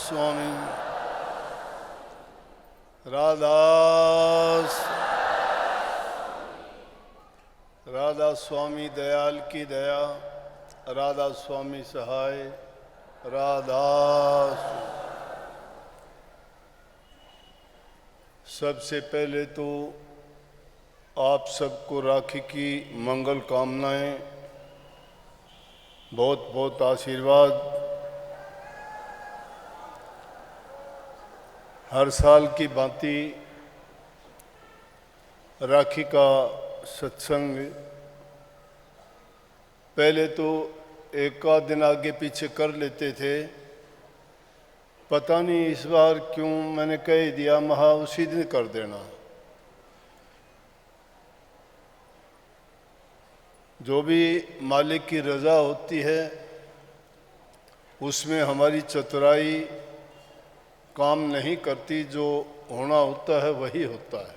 स्वामी राधा राधा स्वामी दयाल की दया, राधा स्वामी सहाय, राधा। सबसे पहले तो आप सबको राखी की मंगल कामनाएं, बहुत बहुत आशीर्वाद। हर साल की भांति राखी का सत्संग पहले तो एक आध दिन आगे पीछे कर लेते थे, पता नहीं इस बार क्यों मैंने कह दिया महा उसी दिन कर देना। जो भी मालिक की रज़ा होती है उसमें हमारी चतुराई काम नहीं करती, जो होना होता है वही होता है।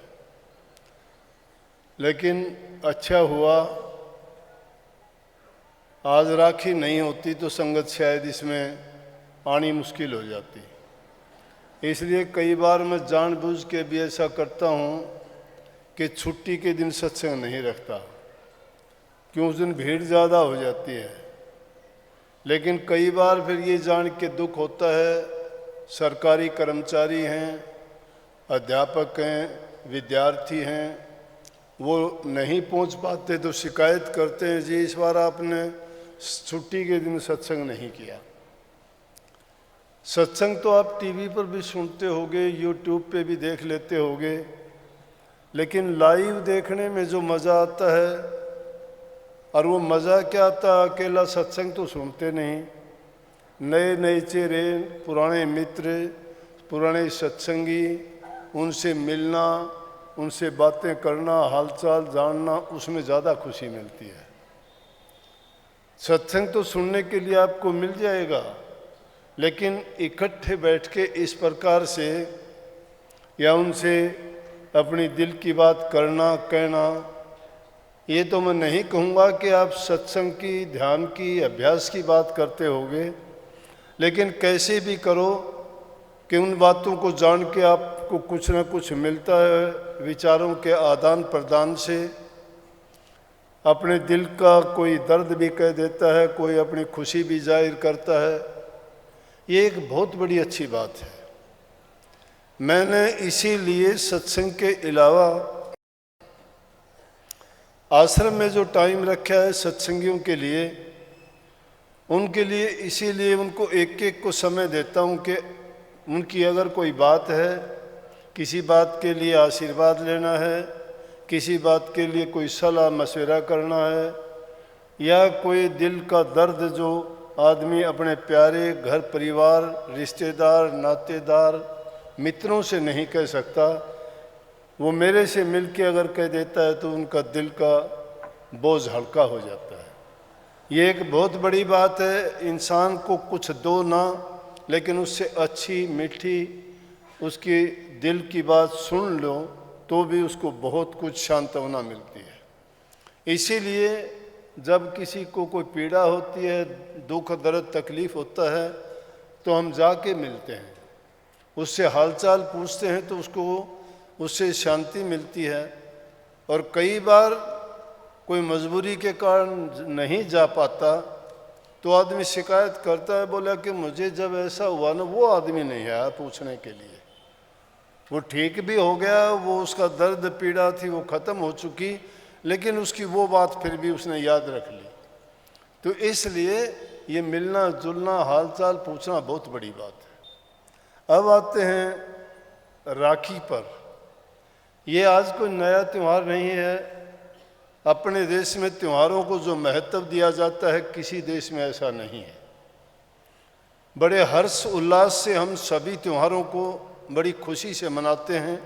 लेकिन अच्छा हुआ आज राखी नहीं होती तो संगत शायद इसमें आनी मुश्किल हो जाती। इसलिए कई बार मैं जानबूझ के भी ऐसा करता हूँ कि छुट्टी के दिन सत्संग नहीं रखता, क्यों उस दिन भीड़ ज़्यादा हो जाती है। लेकिन कई बार फिर ये जान के दुख होता है, सरकारी कर्मचारी हैं, अध्यापक हैं, विद्यार्थी हैं, वो नहीं पहुंच पाते तो शिकायत करते हैं जी इस बार आपने छुट्टी के दिन सत्संग नहीं किया। सत्संग तो आप टीवी पर भी सुनते होगे, यूट्यूब पे भी देख लेते होगे, लेकिन लाइव देखने में जो मज़ा आता है, और वो मज़ा क्या आता, अकेला सत्संग तो सुनते नहीं, नए नए चेहरे, पुराने मित्र, पुराने सत्संगी, उनसे मिलना, उनसे बातें करना, हालचाल जानना, उसमें ज़्यादा खुशी मिलती है। सत्संग तो सुनने के लिए आपको मिल जाएगा, लेकिन इकट्ठे बैठ के इस प्रकार से या उनसे अपनी दिल की बात करना कहना, ये तो मैं नहीं कहूँगा कि आप सत्संग की, ध्यान की, अभ्यास की बात करते होगे, लेकिन कैसे भी करो कि उन बातों को जान के आपको कुछ ना कुछ मिलता है, विचारों के आदान प्रदान से। अपने दिल का कोई दर्द भी कह देता है, कोई अपनी खुशी भी जाहिर करता है, ये एक बहुत बड़ी अच्छी बात है। मैंने इसीलिए सत्संग के अलावा आश्रम में जो टाइम रखा है सत्संगियों के लिए, उनके लिए इसीलिए उनको एक एक को समय देता हूँ कि उनकी अगर कोई बात है, किसी बात के लिए आशीर्वाद लेना है, किसी बात के लिए कोई सलाह मशवरा करना है, या कोई दिल का दर्द जो आदमी अपने प्यारे घर परिवार, रिश्तेदार, नातेदार, मित्रों से नहीं कह सकता, वो मेरे से मिल के अगर कह देता है तो उनका दिल का बोझ हल्का हो जाता है। ये एक बहुत बड़ी बात है। इंसान को कुछ दो ना, लेकिन उससे अच्छी मीठी उसकी दिल की बात सुन लो तो भी उसको बहुत कुछ सांत्वना मिलती है। इसीलिए जब किसी को कोई पीड़ा होती है, दुख दर्द तकलीफ़ होता है, तो हम जाके मिलते हैं, उससे हालचाल पूछते हैं, तो उससे शांति मिलती है। और कई बार कोई मजबूरी के कारण नहीं जा पाता तो आदमी शिकायत करता है, बोला कि मुझे जब ऐसा हुआ ना, वो आदमी नहीं आया पूछने के लिए, वो ठीक भी हो गया, वो उसका दर्द पीड़ा थी वो ख़त्म हो चुकी, लेकिन उसकी वो बात फिर भी उसने याद रख ली। तो इसलिए ये मिलना जुलना, हालचाल पूछना बहुत बड़ी बात है। अब आते हैं राखी पर। ये आज कोई नया त्यौहार नहीं है। अपने देश में त्योहारों को जो महत्व दिया जाता है, किसी देश में ऐसा नहीं है। बड़े हर्ष उल्लास से हम सभी त्योहारों को बड़ी खुशी से मनाते हैं।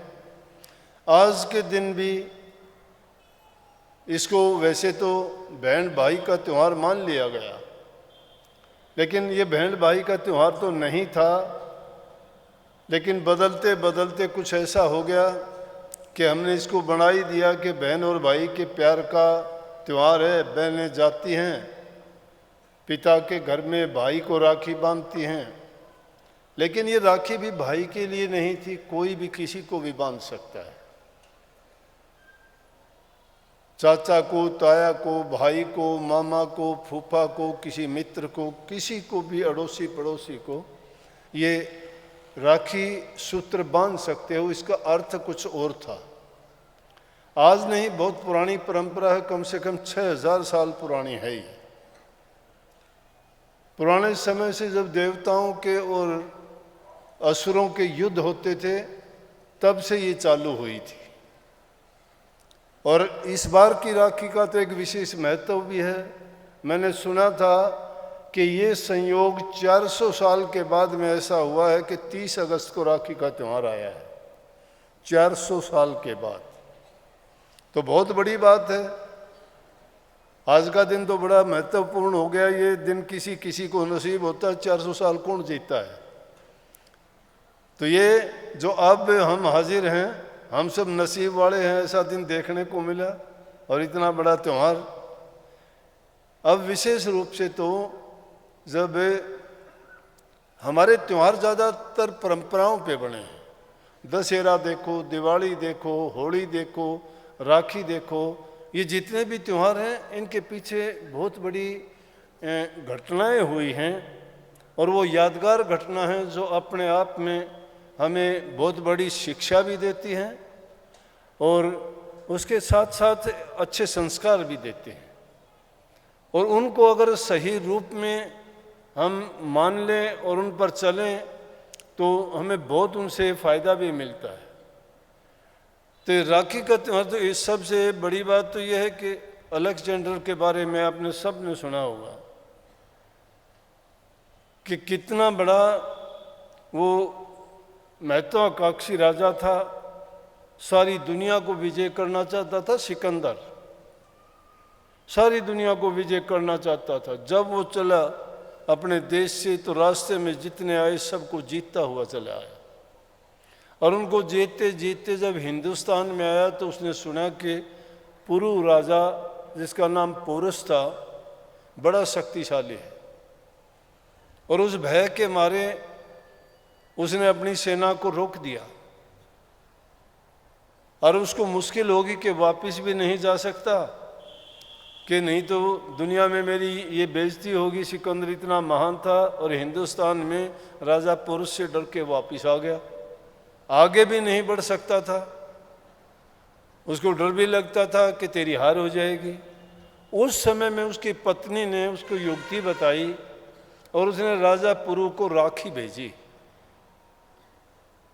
आज के दिन भी इसको वैसे तो बहन भाई का त्यौहार मान लिया गया, लेकिन ये बहन भाई का त्यौहार तो नहीं था। लेकिन बदलते बदलते कुछ ऐसा हो गया कि हमने इसको बना ही दिया कि बहन और भाई के प्यार का त्यौहार है। बहनें जाती हैं पिता के घर में, भाई को राखी बांधती हैं, लेकिन ये राखी भी भाई के लिए नहीं थी, कोई भी किसी को भी बांध सकता है। चाचा को, ताया को, भाई को, मामा को, फूफा को, किसी मित्र को, किसी को भी, अड़ोसी पड़ोसी को ये राखी सूत्र बांध सकते हो। इसका अर्थ कुछ और था। आज नहीं, बहुत पुरानी परंपरा है, कम से कम 6000 साल पुरानी है ये। पुराने समय से जब देवताओं के और असुरों के युद्ध होते थे, तब से ये चालू हुई थी। और इस बार की राखी का तो एक विशेष महत्व भी है। मैंने सुना था कि ये संयोग 400 साल के बाद में ऐसा हुआ है कि 30 अगस्त को राखी का त्यौहार आया है, 400 साल के बाद। तो बहुत बड़ी बात है। आज का दिन तो बड़ा महत्वपूर्ण हो गया। ये दिन किसी किसी को नसीब होता है, 400 साल कौन जीता है। तो ये जो अब हम हाजिर हैं, हम सब नसीब वाले हैं, ऐसा दिन देखने को मिला और इतना बड़ा त्यौहार। अब विशेष रूप से तो जब हमारे त्यौहार ज़्यादातर परंपराओं पे बने हैं, दशहरा देखो, दिवाली देखो, होली देखो, राखी देखो, ये जितने भी त्यौहार हैं इनके पीछे बहुत बड़ी घटनाएं हुई हैं और वो यादगार घटना है जो अपने आप में हमें बहुत बड़ी शिक्षा भी देती हैं और उसके साथ साथ अच्छे संस्कार भी देते हैं। और उनको अगर सही रूप में हम मान लें और उन पर चलें तो हमें बहुत उनसे फ़ायदा भी मिलता है। तो राखी का त्यौहार, तो इस सबसे बड़ी बात तो यह है कि अलेक्जेंडर के बारे में आपने सब ने सुना होगा कि कितना बड़ा वो महत्वाकांक्षी राजा था, सारी दुनिया को विजय करना चाहता था। सिकंदर सारी दुनिया को विजय करना चाहता था। जब वो चला अपने देश से तो रास्ते में जितने आए सबको जीतता हुआ चला आया और उनको जीतते जीतते जब हिंदुस्तान में आया तो उसने सुना कि पुरु राजा, जिसका नाम पोरस था, बड़ा शक्तिशाली है और उस भय के मारे उसने अपनी सेना को रोक दिया और उसको मुश्किल होगी कि वापस भी नहीं जा सकता, कि नहीं तो दुनिया में मेरी ये बेइज्जती होगी। सिकंदर इतना महान था और हिंदुस्तान में राजा पोरस से डर के वापस आ गया, आगे भी नहीं बढ़ सकता था। उसको डर भी लगता था कि तेरी हार हो जाएगी। उस समय में उसकी पत्नी ने उसको युक्ति बताई और उसने राजा पुरु को राखी भेजी।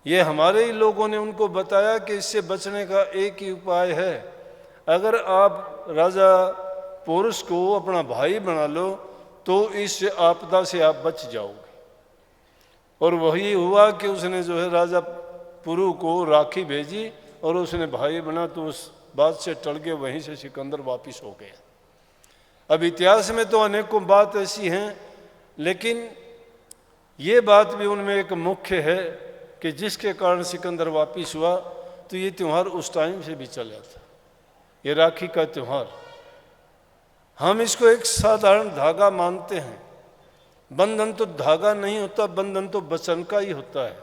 ये हमारे ही लोगों ने उनको बताया कि इससे बचने का एक ही उपाय है, अगर आप राजा पोरस को अपना भाई बना लो तो इस आपदा से आप बच जाओगे। और वही हुआ कि उसने जो है राजा पुरु को राखी भेजी और उसने भाई बना, तो उस बात से टल के वहीं से सिकंदर वापिस हो गया। अब इतिहास में तो अनेकों बात ऐसी हैं, लेकिन ये बात भी उनमें एक मुख्य है कि जिसके कारण सिकंदर वापिस हुआ। तो ये त्यौहार उस टाइम से भी चला था, ये राखी का त्यौहार। हम इसको एक साधारण धागा मानते हैं। बंधन तो धागा नहीं होता, बंधन तो वचन का ही होता है।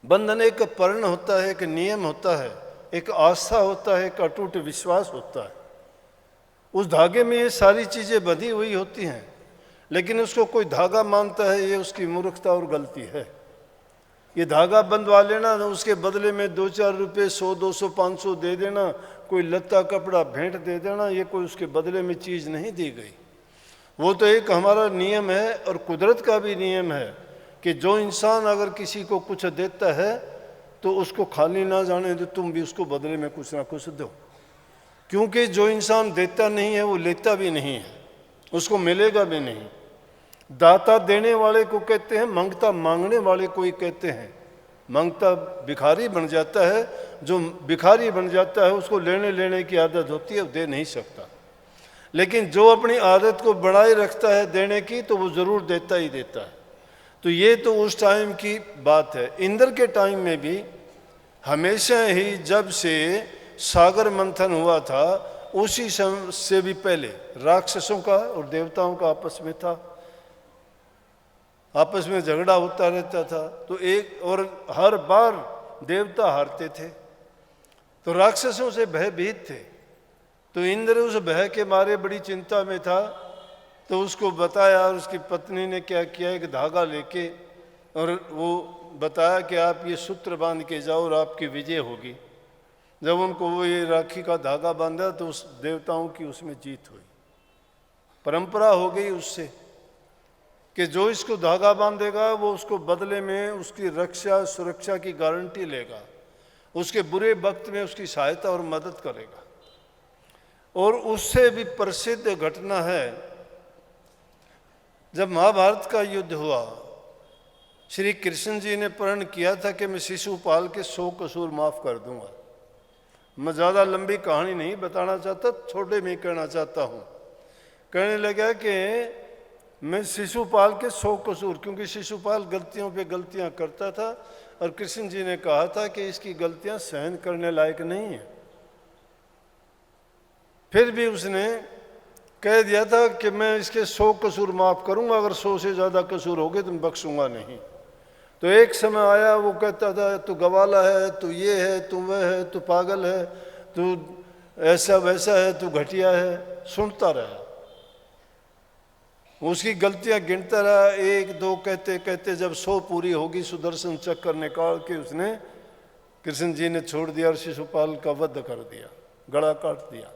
बंधन एक पर्ण होता है, एक नियम होता है, एक आस्था होता है, एक अटूट विश्वास होता है। उस धागे में ये सारी चीज़ें बंधी हुई होती हैं, लेकिन उसको कोई धागा मानता है, ये उसकी मूर्खता और गलती है। ये धागा बंधवा लेना, उसके बदले में 2-4 रुपये, 100, 200, 500 दे देना, कोई लत्ता कपड़ा भेंट दे देना, ये कोई उसके बदले में चीज़ नहीं दी गई। वो तो एक हमारा नियम है और कुदरत का भी नियम है कि जो इंसान अगर किसी को कुछ देता है तो उसको खाली ना जाने दो, तुम भी उसको बदले में कुछ ना कुछ दो। क्योंकि जो इंसान देता नहीं है वो लेता भी नहीं है, उसको मिलेगा भी नहीं। दाता देने वाले को कहते हैं, मांगता मांगने वाले को ही कहते हैं। मांगता भिखारी बन जाता है, जो भिखारी बन जाता है उसको लेने की आदत होती है, वो दे नहीं सकता। लेकिन जो अपनी आदत को बढ़ाए रखता है देने की, तो वो ज़रूर देता ही देता है। तो ये तो उस टाइम की बात है। इंद्र के टाइम में भी हमेशा ही, जब से सागर मंथन हुआ था उसी समय से भी, पहले राक्षसों का और देवताओं का आपस में था। आपस में झगड़ा होता रहता था। तो एक और हर बार देवता हारते थे, तो राक्षसों से भयभीत थे। तो इंद्र उस भय के मारे बड़ी चिंता में था, तो उसको बताया, और उसकी पत्नी ने क्या किया, एक धागा लेके और वो बताया कि आप ये सूत्र बांध के जाओ और आपकी विजय होगी। जब उनको वो ये राखी का धागा बांधा तो उस देवताओं की उसमें जीत हुई। परंपरा हो गई उससे कि जो इसको धागा बांधेगा वो उसको बदले में उसकी रक्षा सुरक्षा की गारंटी लेगा, उसके बुरे वक्त में उसकी सहायता और मदद करेगा। और उससे भी प्रसिद्ध घटना है, जब महाभारत का युद्ध हुआ, श्री कृष्ण जी ने प्रण किया था कि मैं शिशुपाल के 100 कसूर माफ कर दूंगा। मैं ज़्यादा लंबी कहानी नहीं बताना चाहता, छोटे में कहना चाहता हूँ। कहने लगा कि मैं शिशुपाल के 100 कसूर, क्योंकि शिशुपाल गलतियों पे गलतियाँ करता था और कृष्ण जी ने कहा था कि इसकी गलतियाँ सहन करने लायक नहीं है। फिर भी उसने कह दिया था कि मैं इसके 100 कसूर माफ़ करूंगा, अगर 100 से ज़्यादा कसूर हो गए तो मैं बख्शूंगा नहीं। तो एक समय आया वो कहता था तू गवाला है, तू ये है, तू वह है, तू पागल है, तू ऐसा वैसा है, तू घटिया है, सुनता रहा। उसकी गलतियां गिनता रहा, 1 2 कहते कहते जब 100 पूरी होगी, सुदर्शन चक्कर निकाल के उसने, कृष्ण जी ने छोड़ दिया और शिशुपाल का वध कर दिया, गला काट दिया।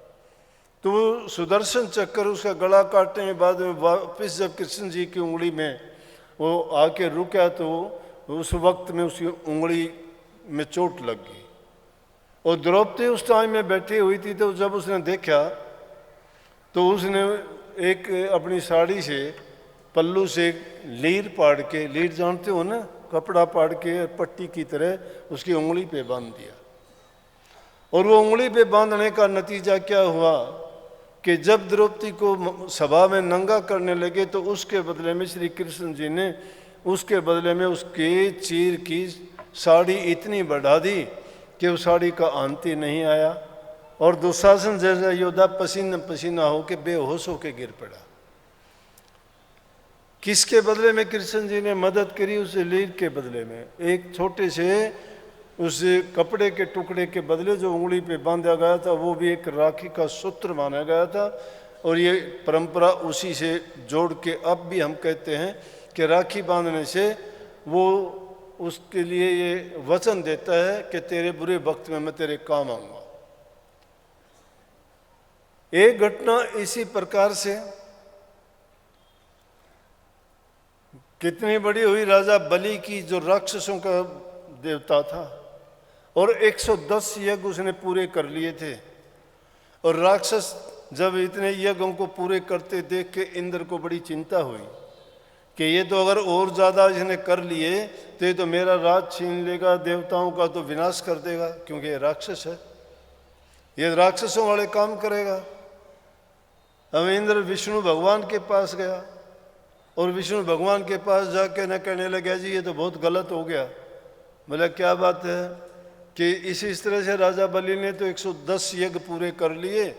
तो सुदर्शन चक्कर उसका गला काटने के बाद में वापस जब कृष्ण जी की उंगली में वो आके रुका तो उस वक्त में उसकी उंगली में चोट लग गई। और द्रौपदी उस टाइम में बैठी हुई थी, तो जब उसने देखा तो उसने एक अपनी साड़ी से पल्लू से लीर पाड़ के, लीर जानते हो ना, कपड़ा पाड़ के पट्टी की तरह उसकी उंगली पे बांध दिया। और वो उंगली पे बांधने का नतीजा क्या हुआ कि जब द्रौपदी को सभा में नंगा करने लगे तो उसके बदले में श्री कृष्ण जी ने उसके बदले में उसके चीर की साड़ी इतनी बढ़ा दी कि उस साड़ी का अंत ही नहीं आया, और दुशासन जैसा योद्धा पसीना पसीना होकर बेहोश होकर गिर पड़ा। किसके बदले में कृष्ण जी ने मदद करी? उस लीर के बदले में, एक छोटे से उस कपड़े के टुकड़े के बदले जो उंगली पे बांधा गया था वो भी एक राखी का सूत्र माना गया था। और ये परंपरा उसी से जोड़ के अब भी हम कहते हैं कि राखी बांधने से वो उसके लिए ये वचन देता है कि तेरे बुरे वक्त में मैं तेरे काम आऊंगा। एक घटना इसी प्रकार से कितनी बड़ी हुई, राजा बलि की, जो राक्षसों का देवता था, और 110 यज्ञ उसने पूरे कर लिए थे। और राक्षस जब इतने यज्ञों को पूरे करते देख के इंद्र को बड़ी चिंता हुई कि ये तो अगर और ज़्यादा इसने कर लिए तो ये तो मेरा राज छीन लेगा, देवताओं का तो विनाश कर देगा, क्योंकि ये राक्षस है, ये राक्षसों वाले काम करेगा। अब इंद्र विष्णु भगवान के पास गया और विष्णु भगवान के पास जाके न कहने लगा जी ये तो बहुत गलत हो गया। बोला क्या बात है? कि इसी तरह से राजा बलि ने तो 110 यज्ञ पूरे कर लिए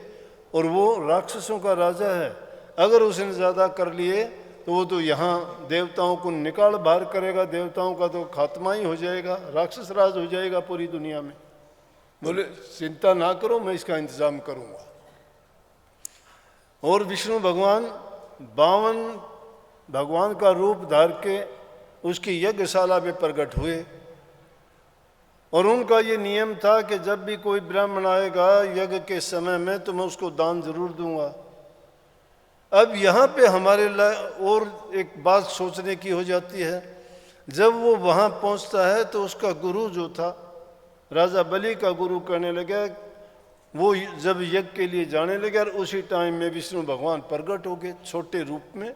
और वो राक्षसों का राजा है, अगर उसने ज़्यादा कर लिए तो वो तो यहाँ देवताओं को निकाल बाहर करेगा, देवताओं का तो खात्मा ही हो जाएगा, राक्षस राज हो जाएगा पूरी दुनिया में। बोले चिंता ना करो, मैं इसका इंतजाम करूँगा। और विष्णु भगवान 52 भगवान का रूप धार के उसकी यज्ञशाला में प्रकट हुए। और उनका ये नियम था कि जब भी कोई ब्राह्मण आएगा यज्ञ के समय में तो मैं उसको दान जरूर दूंगा। अब यहाँ पे हमारे लिए और एक बात सोचने की हो जाती है, जब वो वहाँ पहुँचता है तो उसका गुरु जो था, राजा बलि का गुरु, कहने लगा, वो जब यज्ञ के लिए जाने लगे और उसी टाइम में विष्णु भगवान प्रकट हो गए छोटे रूप में।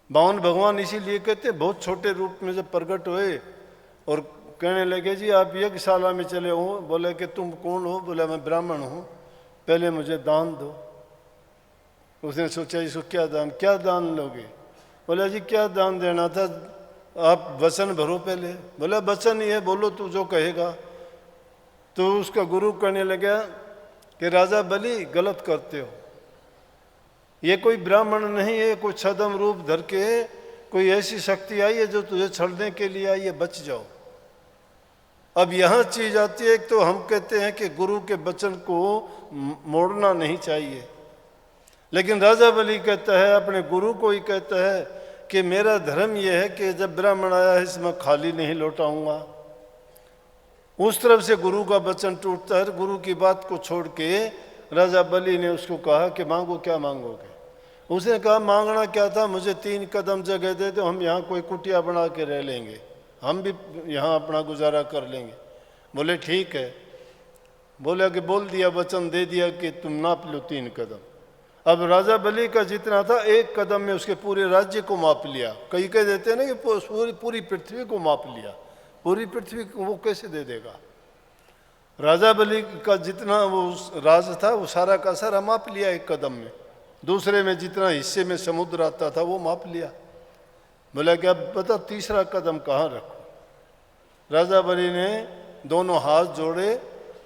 52 भगवान इसीलिए कहते हैं, बहुत छोटे रूप में जब प्रकट हुए और कहने लगे जी आप यज्ञशाला में चले हो। बोले कि तुम कौन हो? बोला मैं ब्राह्मण हूँ, पहले मुझे दान दो। उसने सोचा इसको क्या दान लोगे? बोला जी क्या दान देना था, आप वचन भरो पहले। बोला वचन ही है, बोलो तू जो कहेगा। तो उसका गुरु कहने लगा कि राजा बलि गलत करते हो, ये कोई ब्राह्मण नहीं है, कोई छद्म रूप धर के कोई ऐसी शक्ति आई है जो तुझे छड़ने के लिए आई है, बच जाओ। अब यहाँ चीज आती है, एक तो हम कहते हैं कि गुरु के वचन को मोड़ना नहीं चाहिए, लेकिन राजा बलि कहता है, अपने गुरु को ही कहता है कि मेरा धर्म यह है कि जब ब्राह्मण आया है इसमें खाली नहीं लौटाऊंगा। उस तरफ से गुरु का वचन टूटता है। गुरु की बात को छोड़ के राजा बलि ने उसको कहा कि मांगो, क्या मांगोगे? उसने कहा मांगना क्या था, मुझे 3 कदम जगह दे दो, हम यहाँ कोई कुटिया बना के रह लेंगे, हम भी यहाँ अपना गुजारा कर लेंगे। बोले ठीक है। बोला कि बोल दिया, वचन दे दिया कि तुम नाप लो 3 कदम। अब राजा बलि का जितना था 1 कदम में उसके पूरे राज्य को माप लिया। कई कह देते हैं ना कि पूरी पृथ्वी को माप लिया। पूरी पृथ्वी को वो कैसे दे देगा? राजा बलि का जितना वो राज था वो सारा का सारा माप लिया 1 कदम में। दूसरे में जितना हिस्से में समुद्र आता था वो माप लिया। बोला कि अब बताओ तीसरा कदम कहाँ रखो? राजा बलि ने दोनों हाथ जोड़े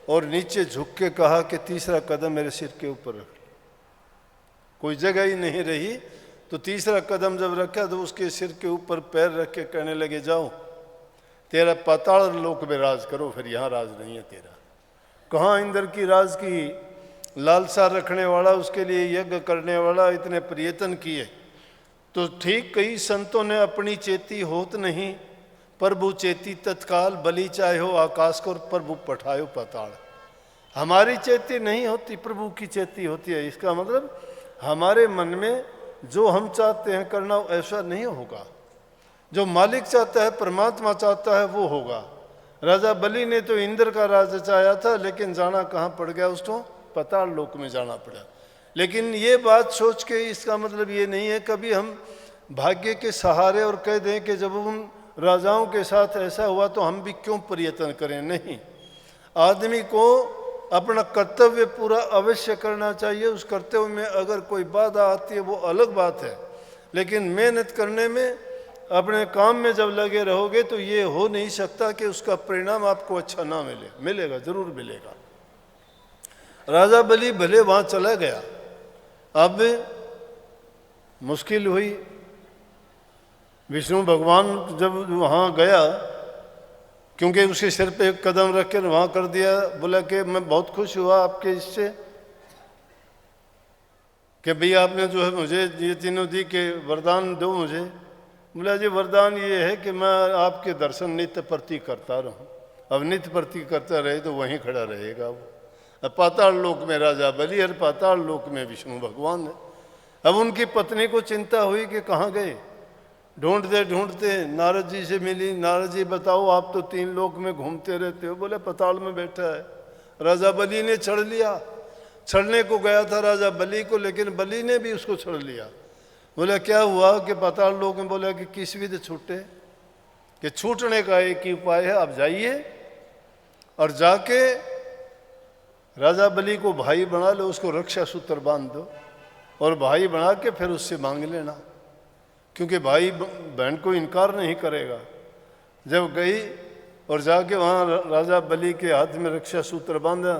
और नीचे झुक के कहा कि तीसरा कदम मेरे सिर के ऊपर रख। कोई जगह ही नहीं रही, तो तीसरा कदम जब रखा तो उसके सिर के ऊपर पैर रख के कहने लगे, जाओ तेरा पाताल लोक में राज करो, फिर यहाँ राज नहीं है तेरा। कहाँ इंद्र की राज की लालसा रखने वाला, उसके लिए यज्ञ करने वाला, इतने प्रयत्न किए तो ठीक कई संतों ने अपनी चेती होत नहीं, प्रभु चेती तत्काल, बलि चाहे हो आकाश को प्रभु पठायो पाताल। हमारी चेती नहीं होती, प्रभु की चेती होती है। इसका मतलब हमारे मन में जो हम चाहते हैं करना ऐसा नहीं होगा, जो मालिक चाहता है, परमात्मा चाहता है वो होगा। राजा बलि ने तो इंद्र का राज चाहा था, लेकिन जाना कहाँ पड़ गया उसको? पाताल लोक में जाना पड़ा। लेकिन ये बात सोच के इसका मतलब ये नहीं है कभी हम भाग्य के सहारे और कह दें कि जब उन राजाओं के साथ ऐसा हुआ तो हम भी क्यों प्रयत्न करें। नहीं, आदमी को अपना कर्तव्य पूरा अवश्य करना चाहिए। उस कर्तव्य में अगर कोई बाधा आती है वो अलग बात है, लेकिन मेहनत करने में, अपने काम में जब लगे रहोगे तो ये हो नहीं सकता कि उसका परिणाम आपको अच्छा ना मिले। मिलेगा, जरूर मिलेगा। राजा बलि भले वहाँ चला गया, अब मुश्किल हुई। विष्णु भगवान जब वहाँ गया, क्योंकि उसके सिर पे 1 कदम रख कर वहाँ कर दिया, बोला कि मैं बहुत खुश हुआ आपके इससे कि भाई आपने जो है मुझे ये तीनों दी के वरदान दो मुझे। बोला जी वरदान ये है कि मैं आपके दर्शन नित्य प्रति करता रहूं। अब नित्य प्रति करता रहे तो वहीं खड़ा रहेगा वो। अब पाताल लोक में राजा बलि और पाताल लोक में विष्णु भगवान है। अब उनकी पत्नी को चिंता हुई कि कहाँ गए। ढूंढते ढूंढते नारद जी से मिली। नारद जी बताओ आप तो 3 लोक में घूमते रहते हो। बोले पाताल में बैठा है। राजा बलि ने छड़ लिया। छड़ने को गया था राजा बलि को, लेकिन बलि ने भी उसको छड़ लिया। बोला क्या हुआ कि पाताल लोक में? बोला कि किस विध छूटे, कि छूटने का एक ही उपाय है, आप जाइए और जाके राजा बलि को भाई बना लो, उसको रक्षा सूत्र बांध दो और भाई बना के फिर उससे मांग लेना, क्योंकि भाई बहन को इनकार नहीं करेगा। जब गई और जाके वहाँ राजा बलि के हाथ में रक्षा सूत्र बांधा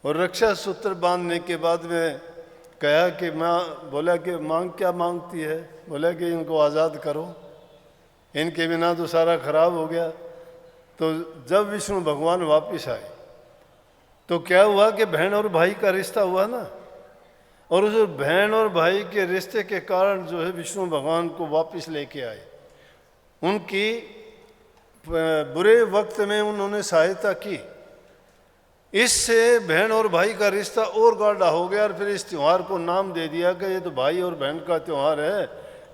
और रक्षा सूत्र बांधने के बाद में कहा कि मैं, बोला कि मांग क्या मांगती है? बोला कि इनको आज़ाद करो, इनके बिना तो सारा खराब हो गया। तो जब विष्णु भगवान वापस आए तो क्या हुआ कि बहन और भाई का रिश्ता हुआ ना, और उस बहन और भाई के रिश्ते के कारण जो है विष्णु भगवान को वापस लेके आए। उनकी बुरे वक्त में उन्होंने सहायता की। इससे बहन और भाई का रिश्ता और गाढ़ा हो गया और फिर इस त्यौहार को नाम दे दिया कि ये तो भाई और बहन का त्यौहार है।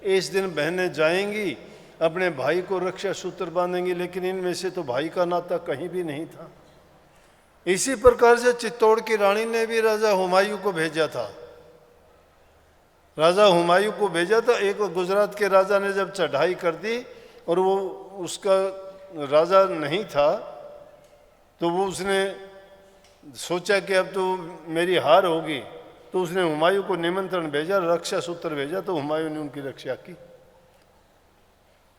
इस दिन बहनें जाएंगी अपने भाई को रक्षा सूत्र बांधेंगी, लेकिन इनमें से तो भाई का नाता कहीं भी नहीं था। इसी प्रकार से चित्तौड़ की रानी ने भी राजा हुमायूं को भेजा था। राजा हुमायूं को भेजा था। एक गुजरात के राजा ने जब चढ़ाई कर दी और वो उसका राजा नहीं था, तो वो उसने सोचा कि अब तो मेरी हार होगी, तो उसने हुमायूं को निमंत्रण भेजा, रक्षा सूत्र भेजा, तो हुमायूं ने उनकी रक्षा की।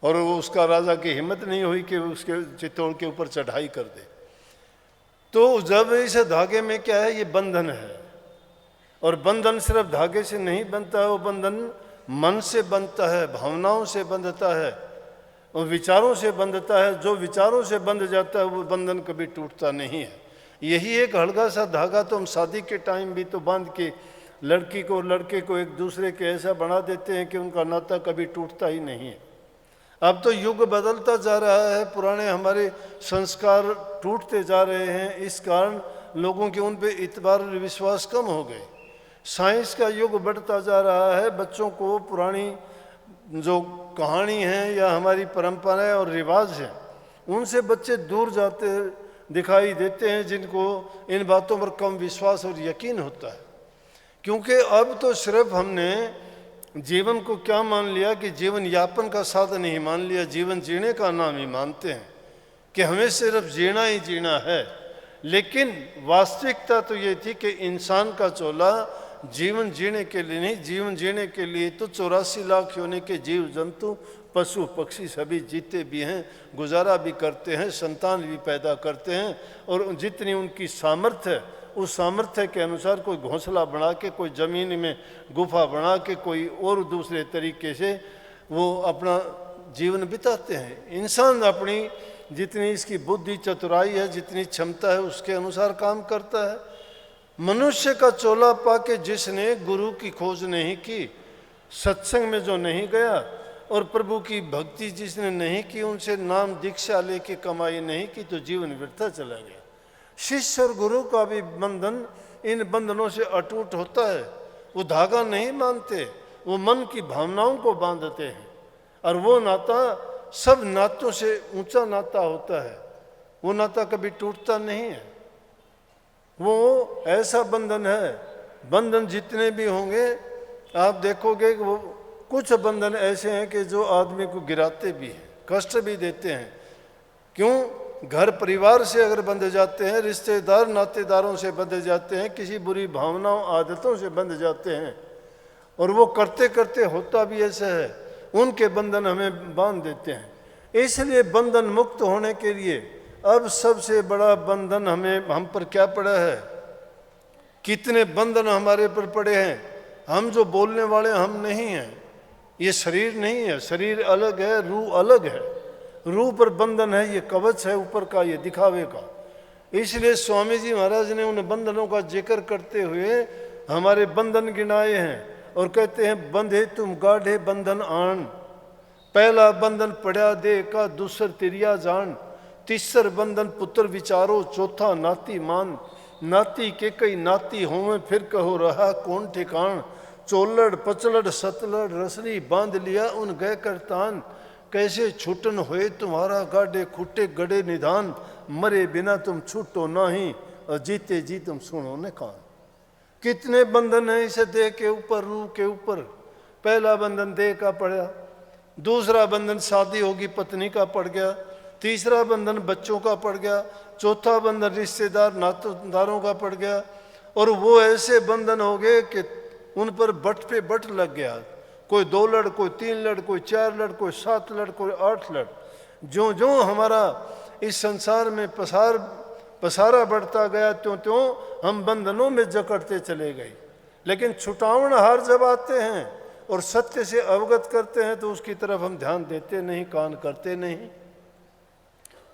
और वो उसका राजा की हिम्मत नहीं हुई कि उसके चित्तौड़ के ऊपर चढ़ाई कर दे। तो जब इस धागे में क्या है, ये बंधन है, और बंधन सिर्फ धागे से नहीं बनता है, वो बंधन मन से बंधता है, भावनाओं से बंधता है और विचारों से बंधता है। जो विचारों से बंध जाता है वो बंधन कभी टूटता नहीं है। यही एक हल्का सा धागा तो हम शादी के टाइम भी तो बांध के लड़की को लड़के को एक दूसरे के ऐसा बना देते हैं कि उनका नाता कभी टूटता ही नहीं है। अब तो युग बदलता जा रहा है, पुराने हमारे संस्कार टूटते जा रहे हैं, इस कारण लोगों के उन पे इतबार और विश्वास कम हो गए। साइंस का युग बढ़ता जा रहा है, बच्चों को पुरानी जो कहानी है या हमारी परंपराएं और रिवाज हैं उनसे बच्चे दूर जाते दिखाई देते हैं, जिनको इन बातों पर कम विश्वास और यकीन होता है। क्योंकि अब तो सिर्फ हमने जीवन को क्या मान लिया कि जीवन यापन का साधन ही मान लिया, जीवन जीने का नाम ही मानते हैं कि हमें सिर्फ जीना ही जीना है। लेकिन वास्तविकता तो ये थी कि इंसान का चोला जीवन जीने के लिए नहीं, जीवन जीने के लिए तो 84 लाख होने के जीव जंतु पशु पक्षी सभी जीते भी हैं, गुजारा भी करते हैं, संतान भी पैदा करते हैं और जितनी उनकी सामर्थ्य है उस सामर्थ्य के अनुसार कोई घोंसला बना के, कोई ज़मीन में गुफा बना के, कोई और दूसरे तरीके से वो अपना जीवन बिताते हैं। इंसान अपनी जितनी इसकी बुद्धि चतुराई है, जितनी क्षमता है उसके अनुसार काम करता है। मनुष्य का चोला पाके जिसने गुरु की खोज नहीं की, सत्संग में जो नहीं गया और प्रभु की भक्ति जिसने नहीं की, उनसे नाम दीक्षा लेके कमाई नहीं की, तो जीवन व्यर्थ चला गया। शिष्य और गुरु का भी बंधन इन बंधनों से अटूट होता है। वो धागा नहीं मानते, वो मन की भावनाओं को बांधते हैं और वो नाता सब नातों से ऊंचा नाता होता है। वो नाता कभी टूटता नहीं है। वो ऐसा बंधन है, बंधन जितने भी होंगे आप देखोगे कि वो कुछ बंधन ऐसे हैं कि जो आदमी को गिराते भी हैं, कष्ट भी देते हैं। क्यों? घर परिवार से अगर बंधे जाते हैं, रिश्तेदार नातेदारों से बंधे जाते हैं, किसी बुरी भावनाओं आदतों से बंध जाते हैं और वो करते करते होता भी ऐसा है, उनके बंधन हमें बांध देते हैं। इसलिए बंधन मुक्त होने के लिए अब सबसे बड़ा बंधन हम पर क्या पड़ा है? कितने बंधन हमारे पर पड़े हैं। हम जो बोलने वाले हम नहीं हैं, ये शरीर नहीं है, शरीर अलग है, रूह अलग है। रूह पर बंधन है, ये कवच है ऊपर का, ये दिखावे का। इसलिए स्वामी जी महाराज ने उन बंधनों का जिक्र करते हुए हमारे बंधन गिनाए हैं और कहते हैं, बंधे तुम गाढ़े बंधन आन, पहला बंधन पड़ा दे का, दूसर तिरिया जान, तीसर बंधन पुत्र विचारो, चौथा नाती मान, नाती के कई नाती होवे फिर कहो रहा कौन ठिकान, चोलड़ पचलड़ सतलड़ रसनी बांध लिया उन गए करतान, कैसे छूटन होए तुम्हारा गाढ़े खुटे गड़े निधान, मरे बिना तुम छूटो नहीं और जीते जी तुम सुनो न कान। कितने बंधन हैं इसे देह के ऊपर, रूह के ऊपर। पहला बंधन देह का पड़ा, दूसरा बंधन शादी होगी पत्नी का पड़ गया, तीसरा बंधन बच्चों का पड़ गया, चौथा बंधन रिश्तेदार नातेदारों का पड़ गया और वो ऐसे बंधन हो गए कि उन पर बट पे बट लग गया। कोई 2 लड़, कोई 3 लड़, कोई 4 लड़, कोई 7 लड़, कोई 8 लड़। जो जो हमारा इस संसार में पसारा बढ़ता गया त्यों त्यों हम बंधनों में जकड़ते चले गए। लेकिन छुटावन हार जब आते हैं और सत्य से अवगत करते हैं तो उसकी तरफ हम ध्यान देते नहीं, कान करते नहीं।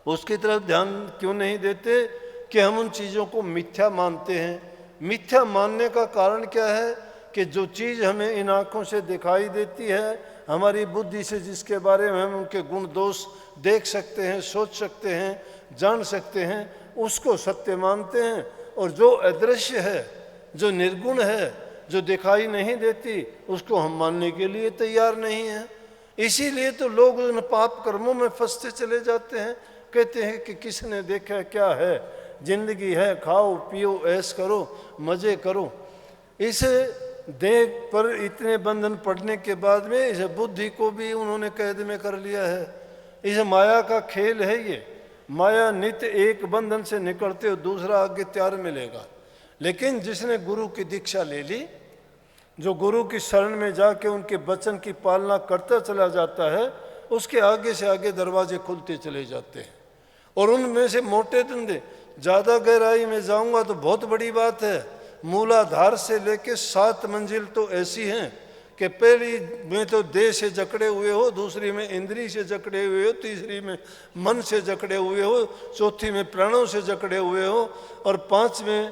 उसकी तरफ ध्यान क्यों नहीं देते? कि हम उन चीज़ों को मिथ्या मानते हैं। मिथ्या मानने का कारण क्या है? कि जो चीज़ हमें इन आँखों से दिखाई देती है, हमारी बुद्धि से जिसके बारे में हम उनके गुण दोष देख सकते हैं, सोच सकते हैं, जान सकते हैं, उसको सत्य मानते हैं। और जो अदृश्य है, जो निर्गुण है, जो दिखाई नहीं देती, उसको हम मानने के लिए तैयार नहीं हैं। इसीलिए तो लोग उन पाप कर्मों में फंसते चले जाते हैं। कहते हैं कि किसने देखा क्या है, जिंदगी है, खाओ पियो ऐश करो, मज़े करो। इसे देह पर इतने बंधन पड़ने के बाद में इस बुद्धि को भी उन्होंने कैद में कर लिया है। इस माया का खेल है ये। माया नित्य एक बंधन से निकलते हो दूसरा आगे तैयार मिलेगा। लेकिन जिसने गुरु की दीक्षा ले ली, जो गुरु की शरण में जाके उनके वचन की पालना करता चला जाता है, उसके आगे से आगे दरवाजे खुलते चले जाते हैं। और उनमें से मोटे धंधे, ज़्यादा गहराई में जाऊंगा तो बहुत बड़ी बात है, मूलाधार से लेके 7 मंजिल तो ऐसी हैं कि पहली में तो देह से जकड़े हुए हो, दूसरी में इंद्री से जकड़े हुए हो, तीसरी में मन से जकड़े हुए हो, चौथी में प्राणों से जकड़े हुए हो, और पांच में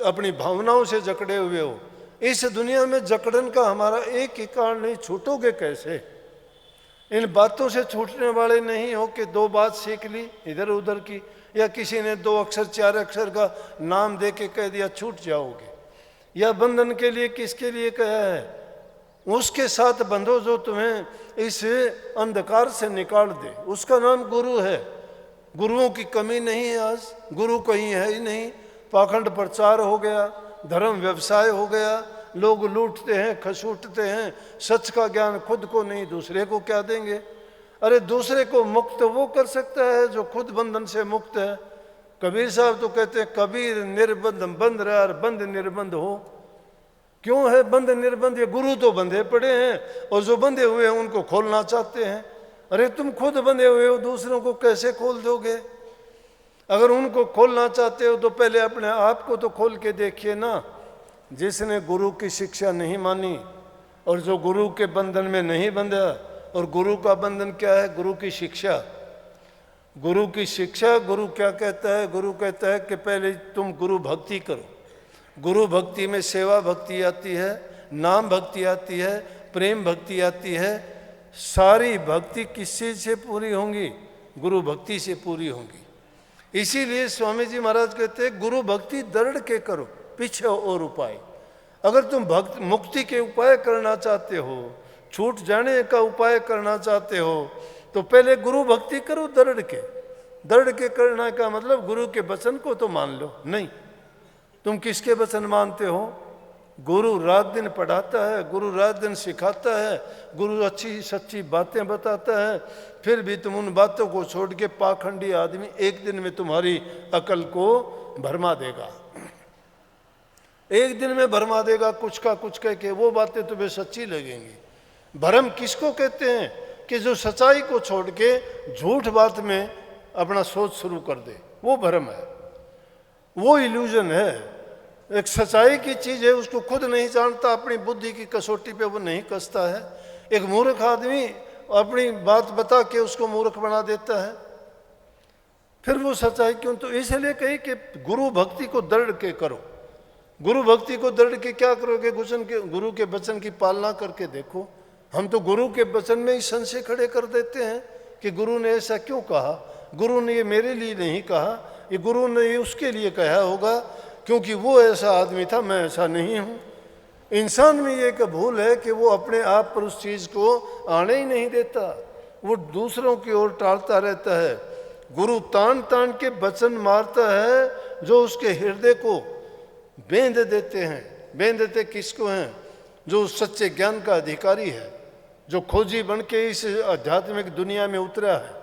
अपनी भावनाओं से जकड़े हुए हो। इस दुनिया में जकड़न का हमारा एक ही कारण नहीं, छूटोगे कैसे? इन बातों से छूटने वाले नहीं हो कि दो बात सीख ली इधर उधर की, या किसी ने दो अक्षर चार अक्षर का नाम दे के कह दिया छूट जाओगे। या बंधन के लिए किसके लिए कहा है? उसके साथ बंधो जो तुम्हें इस अंधकार से निकाल दे, उसका नाम गुरु है। गुरुओं की कमी नहीं है, आज गुरु कहीं है ही नहीं। पाखंड प्रचार हो गया, धर्म व्यवसाय हो गया, लोग लूटते हैं, खसूटते हैं, सच का ज्ञान खुद को नहीं दूसरे को क्या देंगे? अरे दूसरे को मुक्त वो कर सकता है जो खुद बंधन से मुक्त है। कबीर साहब तो कहते हैं कबीर निर्बंध बंध रहा और बंध निर्बंध हो। क्यों है बंध निर्बंध? ये गुरु तो बंधे पड़े हैं और जो बंधे हुए हैं उनको खोलना चाहते हैं। अरे तुम खुद बंधे हुए हो, दूसरों को कैसे खोल दोगे? अगर उनको खोलना चाहते हो तो पहले अपने आप को तो खोल के देखिए ना। जिसने गुरु की शिक्षा नहीं मानी और जो गुरु के बंधन में नहीं बंधा, और गुरु का बंधन क्या है? गुरु की शिक्षा। गुरु की शिक्षा, गुरु क्या कहता है? गुरु कहता है कि पहले तुम गुरु भक्ति करो। गुरु भक्ति में सेवा भक्ति आती है, नाम भक्ति आती है, प्रेम भक्ति आती है। सारी भक्ति किस चीज से पूरी होंगी? गुरु भक्ति से पूरी होंगी। इसीलिए स्वामी जी महाराज कहते हैं गुरु भक्ति दृढ़ के करो, पीछे और उपाय। अगर तुम भक्त मुक्ति के उपाय करना चाहते हो, छूट जाने का उपाय करना चाहते हो, तो पहले गुरु भक्ति करो दृढ़ के। दृढ़ के करना का मतलब गुरु के वचन को तो मान लो नहीं। तुम किसके वचन मानते हो? गुरु रात दिन पढ़ाता है, गुरु रात दिन सिखाता है, गुरु अच्छी सच्ची बातें बताता है, फिर भी तुम उन बातों को छोड़ के पाखंडी आदमी एक दिन में तुम्हारी अकल को भरमा देगा। एक दिन में भरमा देगा, कुछ का कुछ कह के वो बातें तुम्हें सच्ची लगेंगी। भरम किसको कहते हैं? कि जो सच्चाई को छोड़ के झूठ बात में अपना सोच शुरू कर दे, वो भरम है, वो इल्यूजन है। एक सच्चाई की चीज है, उसको खुद नहीं जानता, अपनी बुद्धि की कसौटी पे वो नहीं कसता है। एक मूर्ख आदमी अपनी बात बता के उसको मूर्ख बना देता है, फिर वो सच्चाई क्यों? तो इसलिए कही कि गुरु भक्ति को दृढ़ के करो। गुरु भक्ति को दृढ़ के क्या करोगे? गुरु के वचन की पालना करके देखो। हम तो गुरु के वचन में ही संशय खड़े कर देते हैं कि गुरु ने ऐसा क्यों कहा, गुरु ने ये मेरे लिए नहीं कहा, ये गुरु ने ये उसके लिए कहा होगा क्योंकि वो ऐसा आदमी था, मैं ऐसा नहीं हूँ। इंसान में ये एक भूल है कि वो अपने आप पर उस चीज़ को आने ही नहीं देता, वो दूसरों की ओर टालता रहता है। गुरु तान तान के वचन मारता है जो उसके हृदय को बेंध देते हैं। बेंध देते किसको हैं? जो सच्चे ज्ञान का अधिकारी है, जो खोजी बन के इस आध्यात्मिक दुनिया में उतरा है।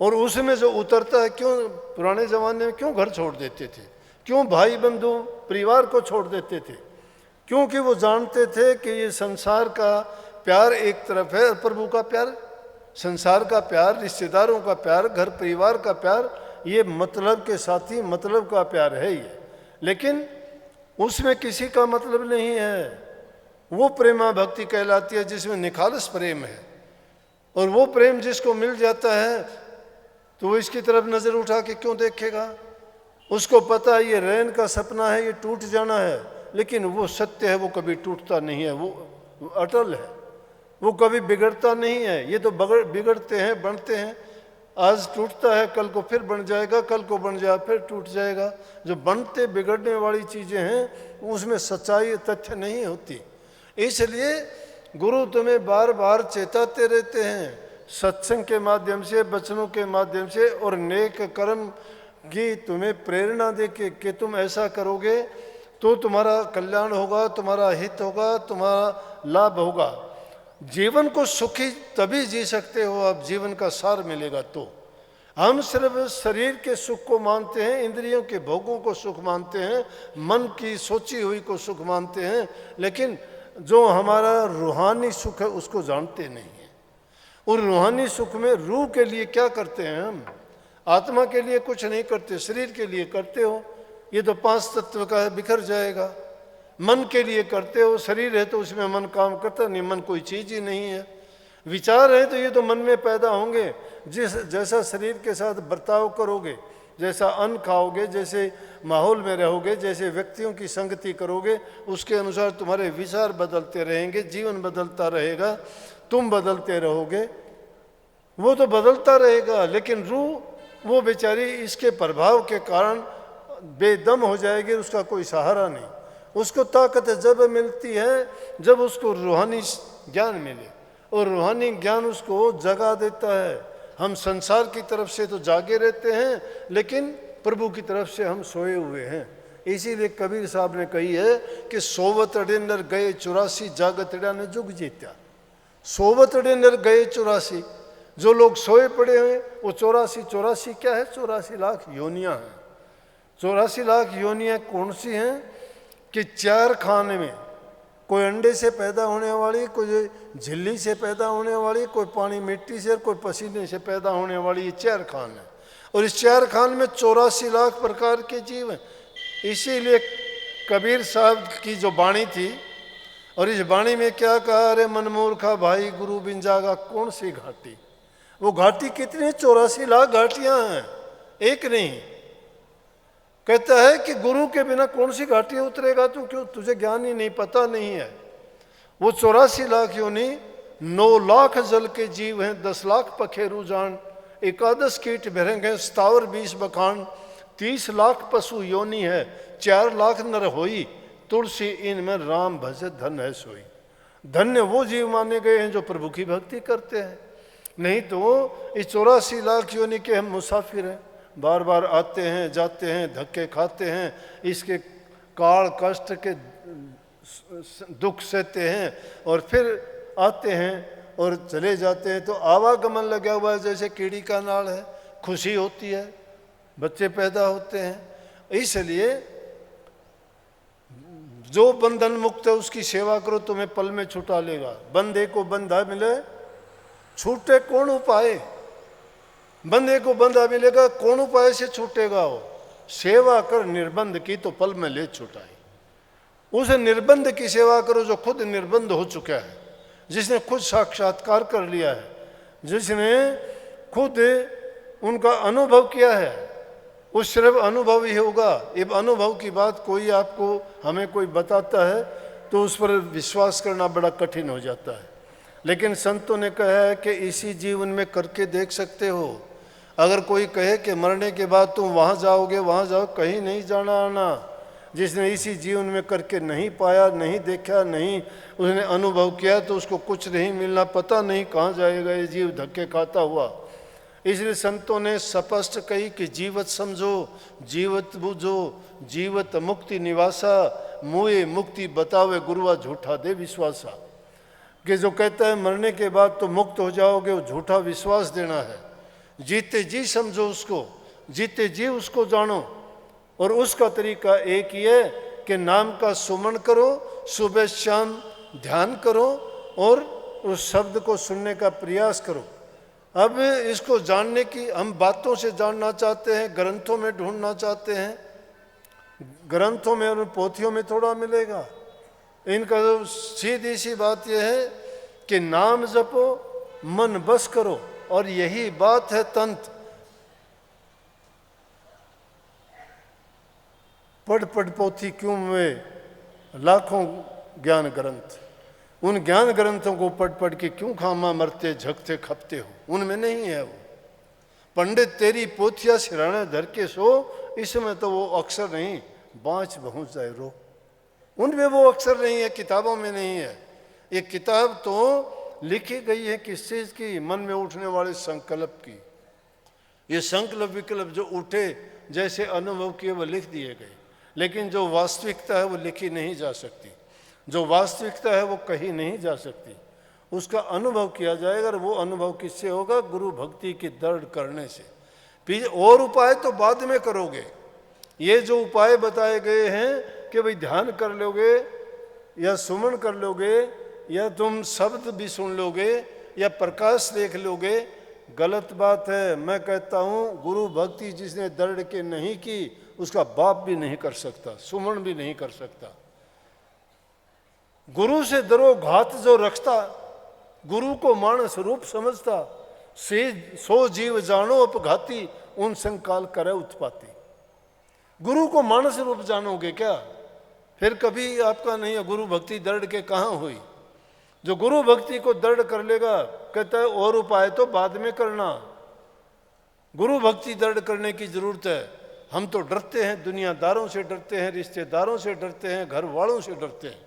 और उसमें जो उतरता है, क्यों पुराने ज़माने में क्यों घर छोड़ देते थे, क्यों भाई बंधु परिवार को छोड़ देते थे? क्योंकि वो जानते थे कि ये संसार का प्यार एक तरफ है और प्रभु का प्यार, संसार का प्यार, रिश्तेदारों का प्यार, घर परिवार का प्यार, ये मतलब के साथी मतलब का प्यार है ये। लेकिन उसमें किसी का मतलब नहीं है। वो प्रेमा भक्ति कहलाती है जिसमें निखालस प्रेम है। और वो प्रेम जिसको मिल जाता है तो वो इसकी तरफ नज़र उठा के क्यों देखेगा? उसको पता है ये रैन का सपना है, ये टूट जाना है, लेकिन वो सत्य है, वो कभी टूटता नहीं है, वो अटल है, वो कभी बिगड़ता नहीं है। ये तो बिगड़ते हैं, बनते हैं, आज टूटता है, कल को फिर बन जाएगा, कल को बन जाए फिर टूट जाएगा। जो बनते बिगड़ने वाली चीज़ें हैं उसमें सच्चाई तथ्य नहीं होती। इसलिए गुरु तुम्हें बार बार चेताते रहते हैं सत्संग के माध्यम से, वचनों के माध्यम से, और नेक कर्म की तुम्हें प्रेरणा दे के कि तुम ऐसा करोगे तो तुम्हारा कल्याण होगा, तुम्हारा हित होगा, तुम्हारा लाभ होगा। जीवन को सुखी तभी जी सकते हो आप, जीवन का सार मिलेगा तो। हम सिर्फ शरीर के सुख को मानते हैं, इंद्रियों के भोगों को सुख मानते हैं, मन की सोची हुई को सुख मानते हैं, लेकिन जो हमारा रूहानी सुख है उसको जानते नहीं हैं। और रूहानी सुख में रूह के लिए क्या करते हैं हम? आत्मा के लिए कुछ नहीं करते, शरीर के लिए करते हो। ये तो 5 तत्व का है, बिखर जाएगा। मन के लिए करते हो, शरीर है तो उसमें मन काम करता नहीं, मन कोई चीज ही नहीं है। विचार है तो ये तो मन में पैदा होंगे। जैसा शरीर के साथ बर्ताव करोगे, जैसा अन्न खाओगे, जैसे माहौल में रहोगे, जैसे व्यक्तियों की संगति करोगे, उसके अनुसार तुम्हारे विचार बदलते रहेंगे, जीवन बदलता रहेगा, तुम बदलते रहोगे, वो तो बदलता रहेगा। लेकिन रूह वो बेचारी इसके प्रभाव के कारण बेदम हो जाएगी, उसका कोई सहारा नहीं। उसको ताकत जब मिलती है जब उसको रूहानी ज्ञान मिले, और रूहानी ज्ञान उसको जगा देता है। हम संसार की तरफ से तो जागे रहते हैं, लेकिन प्रभु की तरफ से हम सोए हुए हैं। इसीलिए कबीर साहब ने कही है कि सोवत अडेनर गए 84 जागत ने जुग जीत्या। सोवत अडेनर गए 84, जो लोग सोए पड़े हैं वो 84 क्या है? 84 लाख योनियां हैं। 84 लाख योनियां कौन सी हैं? कि 4 खाने में, कोई अंडे से पैदा होने वाली, कोई झिल्ली से पैदा होने वाली, कोई पानी मिट्टी से, कोई पसीने से पैदा होने वाली, ये 4 खान है। और इस 4 खान में 84 लाख प्रकार के जीव हैं। इसीलिए कबीर साहब की जो वाणी थी, और इस वाणी में क्या कहा? अरे मनमूर्खा भाई गुरु बिन जागा कौन सी घाटी। वो घाटी कितनी? 84 लाख घाटियां हैं, एक नहीं। कहता है कि गुरु के बिना कौन सी घाटी उतरेगा तू, क्यों? तुझे ज्ञान ही नहीं, पता नहीं है। वो 84 लाख योनि, 9 लाख जल के जीव हैं, 10 लाख पखेरु जान, 11 कीट भरंग हैं, 27 20 बखान, 30 लाख पशु योनि है, 4 लाख नर होई, तुलसी इनमें राम भज धन है सोई। धन्य वो जीव माने गए हैं जो प्रभु की भक्ति करते हैं। नहीं तो इस 84 लाख योनि के हम मुसाफिर हैं, बार बार आते हैं जाते हैं, धक्के खाते हैं, इसके काल कष्ट के दुख सहते हैं, और फिर आते हैं और चले जाते हैं। तो आवागमन लगा हुआ है, जैसे कीड़ी का नाल है, खुशी होती है, बच्चे पैदा होते हैं। इसलिए जो बंधन मुक्त है उसकी सेवा करो, तुम्हें पल में छुटा लेगा। बंधे को बंधा मिले छूटे कौन उपाय। बंधे को बंधा मिलेगा, कौन उपाय से छूटेगा वो? सेवा कर निर्बंध की तो पल में ले छुटाई। उस निर्बंध की सेवा करो जो खुद निर्बंध हो चुका है, जिसने खुद साक्षात्कार कर लिया है, जिसने खुद उनका अनुभव किया है। उस सिर्फ अनुभव ही होगा। ये अनुभव की बात कोई आपको हमें कोई बताता है तो उस पर विश्वास करना बड़ा कठिन हो जाता है। लेकिन संतों ने कहा है कि इसी जीवन में करके देख सकते हो। अगर कोई कहे कि मरने के बाद तुम वहाँ जाओगे, वहाँ जाओ, कहीं नहीं जाना आना। जिसने इसी जीवन में करके नहीं पाया, नहीं देखा, नहीं उसने अनुभव किया, तो उसको कुछ नहीं मिलना, पता नहीं कहाँ जाएगा ये जीव धक्के खाता हुआ। इसलिए संतों ने स्पष्ट कही कि जीवत समझो, जीवत बुझो, जीवत मुक्ति निवासा, मुए मुक्ति बतावे गुरुआ झूठा दे विश्वासा। कि जो कहता है मरने के बाद तो मुक्त हो जाओगे, वो झूठा विश्वास देना है। जीते जी समझो उसको, जीते जी उसको जानो। और उसका तरीका एक ही है कि नाम का सुमन करो, सुबह शाम ध्यान करो और उस शब्द को सुनने का प्रयास करो। अब इसको जानने की हम बातों से जानना चाहते हैं, ग्रंथों में ढूंढना चाहते हैं। ग्रंथों में और पोथियों में थोड़ा मिलेगा। इनका तो सीधी सी बात यह है कि नाम जपो, मन बस करो, और यही बात है तंत्र। पढ़ पढ़ पोथी क्यों में लाखों ज्ञान ग्रंथ, उन ज्ञान ग्रंथों को पढ़ पढ़ के क्यों खामा मरते झकते खपते हो? उनमें नहीं है वो। पंडित तेरी पोथिया सिराने धर के सो, इसमें तो वो अक्षर नहीं, बाँच पहुँच जाए रो। उनमें वो अक्षर नहीं है, किताबों में नहीं है। ये किताब तो लिखी गई है किस चीज़ की? मन में उठने वाले संकल्प की। ये संकल्प विकल्प जो उठे, जैसे अनुभव किए, वो लिख दिए गए। लेकिन जो वास्तविकता है वो लिखी नहीं जा सकती। जो वास्तविकता है वो कही नहीं जा सकती। उसका अनुभव किया जाएगा, और वो अनुभव किससे होगा? गुरु भक्ति की दृढ़ करने से। और उपाय तो बाद में करोगे। ये जो उपाय बताए गए हैं कि भाई ध्यान कर लोगे, या सुमन कर लोगे, या तुम शब्द भी सुन लोगे, या प्रकाश देख लोगे, गलत बात है। मैं कहता हूँ गुरु भक्ति जिसने दृढ़ के नहीं की, उसका बाप भी नहीं कर सकता, सुमन भी नहीं कर सकता। गुरु से दरो घात जो रखता, गुरु को मानस रूप समझता, से सो जीव जानो अपघाती, उन संकाल करे उत्पाती। गुरु को मानस रूप जानोगे क्या, फिर कभी आपका नहीं है। गुरु भक्ति दृढ़ के कहाँ हुई। जो गुरु भक्ति को दृढ़ कर लेगा, कहता है और उपाय तो बाद में करना, गुरु भक्ति दृढ़ करने की जरूरत है। हम तो डरते हैं, दुनियादारों से डरते हैं, रिश्तेदारों से डरते हैं, घर वालों से डरते हैं।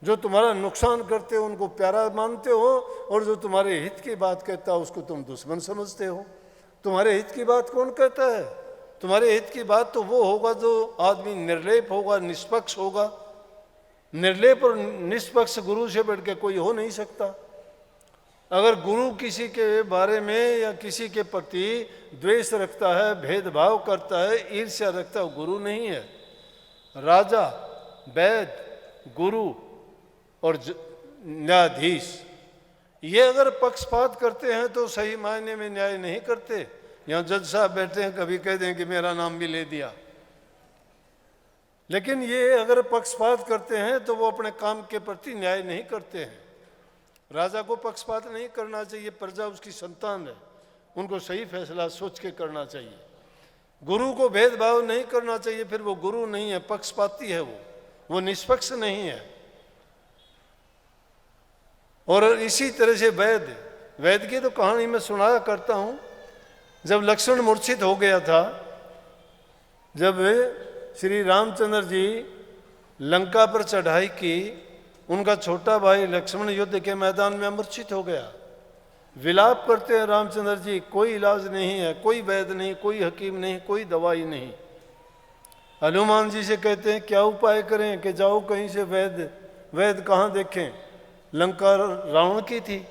जो तुम्हारा नुकसान करते हो उनको प्यारा मानते हो, और जो तुम्हारे हित की बात कहता है उसको तुम दुश्मन समझते हो। तुम्हारे हित की बात कौन कहता है? तुम्हारे हित की बात तो वो होगा जो आदमी निर्लेप होगा, निष्पक्ष होगा। निर्लेप और निष्पक्ष गुरु से बढ़ के कोई हो नहीं सकता। अगर गुरु किसी के बारे में या किसी के प्रति द्वेष रखता है, भेदभाव करता है, ईर्ष्या रखता है, वो गुरु नहीं है। राजा, वैद्य, गुरु और न्यायाधीश, ये अगर पक्षपात करते हैं तो सही मायने में न्याय नहीं करते। यहाँ जज साहब बैठे हैं, कभी कह दें कि मेरा नाम भी ले दिया, लेकिन ये अगर पक्षपात करते हैं तो वो अपने काम के प्रति न्याय नहीं करते हैं। राजा को पक्षपात नहीं करना चाहिए, प्रजा उसकी संतान है, उनको सही फैसला सोच के करना चाहिए। गुरु को भेदभाव नहीं करना चाहिए, फिर वो गुरु नहीं है, पक्षपाती है, वो निष्पक्ष नहीं है। और इसी तरह से वैद्य की तो कहानी मैं सुनाया करता हूँ। जब लक्ष्मण मूर्छित हो गया था, जब श्री रामचंद्र जी लंका पर चढ़ाई की, उनका छोटा भाई लक्ष्मण युद्ध के मैदान में मूर्छित हो गया। विलाप करते हैं रामचंद्र जी, कोई इलाज नहीं है, कोई वैद्य नहीं, कोई हकीम नहीं, कोई दवाई नहीं। हनुमान जी से कहते हैं क्या उपाय करें, कि जाओ कहीं से वैद्य कहाँ देखें। लंका रावण की थी,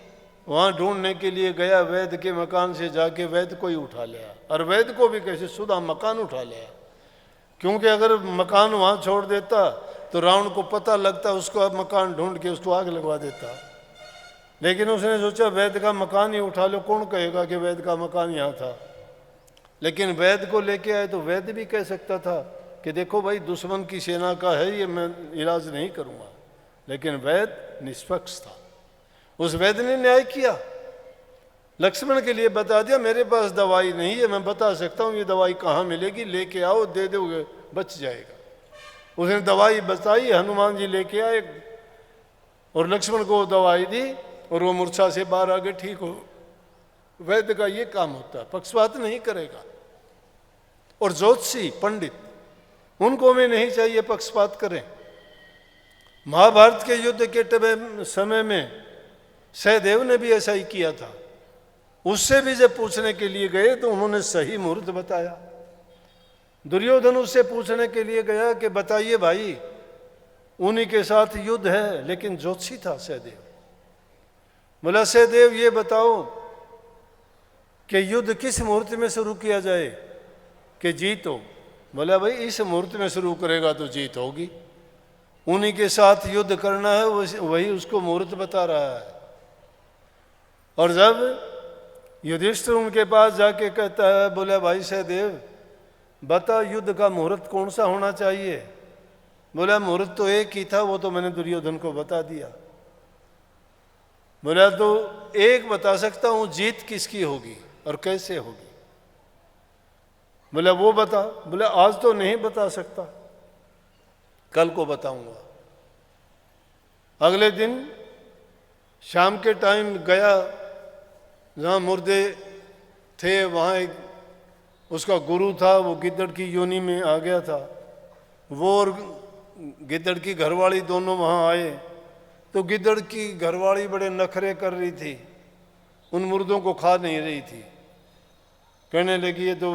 वहाँ ढूंढने के लिए गया, वैद्य के मकान से जाके वैद्य को ही उठा लिया, और वैद्य को भी कैसे सुधा मकान उठा लिया। क्योंकि अगर मकान वहाँ छोड़ देता तो रावण को पता लगता, उसको अब मकान ढूंढ के उसको आग लगवा देता। लेकिन उसने सोचा वैद्य का मकान ही उठा लो, कौन कहेगा कि वैद्य का मकान यहाँ था। लेकिन वैद्य को लेके आए तो वैद्य भी कह सकता था कि देखो भाई दुश्मन की सेना का है ये, मैं इलाज नहीं करूँगा। लेकिन वैद्य निष्पक्ष था, उस वैद्य ने न्याय किया, लक्ष्मण के लिए बता दिया मेरे पास दवाई नहीं है, मैं बता सकता हूँ ये दवाई कहाँ मिलेगी, लेके आओ, दे दोगे बच जाएगा। उसने दवाई बताई, हनुमान जी लेके आए और लक्ष्मण को दवाई दी, और वो मूर्छा से बाहर आ गए, ठीक हो। वैद्य का ये काम होता है, पक्षपात नहीं करेगा। और ज्योतिषी पंडित, उनको भी नहीं चाहिए पक्षपात करें। महाभारत के युद्ध के समय में सहदेव ने भी ऐसा ही किया था। उससे भी जब पूछने के लिए गए तो उन्होंने सही मुहूर्त बताया। दुर्योधन उससे पूछने के लिए गया कि बताइए भाई, उन्हीं के साथ युद्ध है, लेकिन ज्योतिषी था सहदेव। बोला सहदेव ये बताओ कि युद्ध किस मुहूर्त में शुरू किया जाए कि जीत हो। बोला भाई इस मुहूर्त में शुरू करेगा तो जीत होगी, उन्हीं के साथ युद्ध करना है, वही उसको मुहूर्त बता रहा है। और जब युधिष्ठिर उनके पास जाके कहता है, बोला भाई सहदेव बता युद्ध का मुहूर्त कौन सा होना चाहिए। बोला मुहूर्त तो एक ही था, वो तो मैंने दुर्योधन को बता दिया। बोला तो एक बता सकता हूँ, जीत किसकी होगी और कैसे होगी। बोला वो बता। बोला आज तो नहीं बता सकता, कल को बताऊंगा। अगले दिन शाम के टाइम गया, जहाँ मुर्दे थे वहाँ एक उसका गुरु था, वो गिद्दड़ की योनि में आ गया था। वो और गिद्दड़ की घरवाली दोनों वहाँ आए तो गिद्दड़ की घरवाली बड़े नखरे कर रही थी, उन मुर्दों को खा नहीं रही थी। कहने लगी ये तो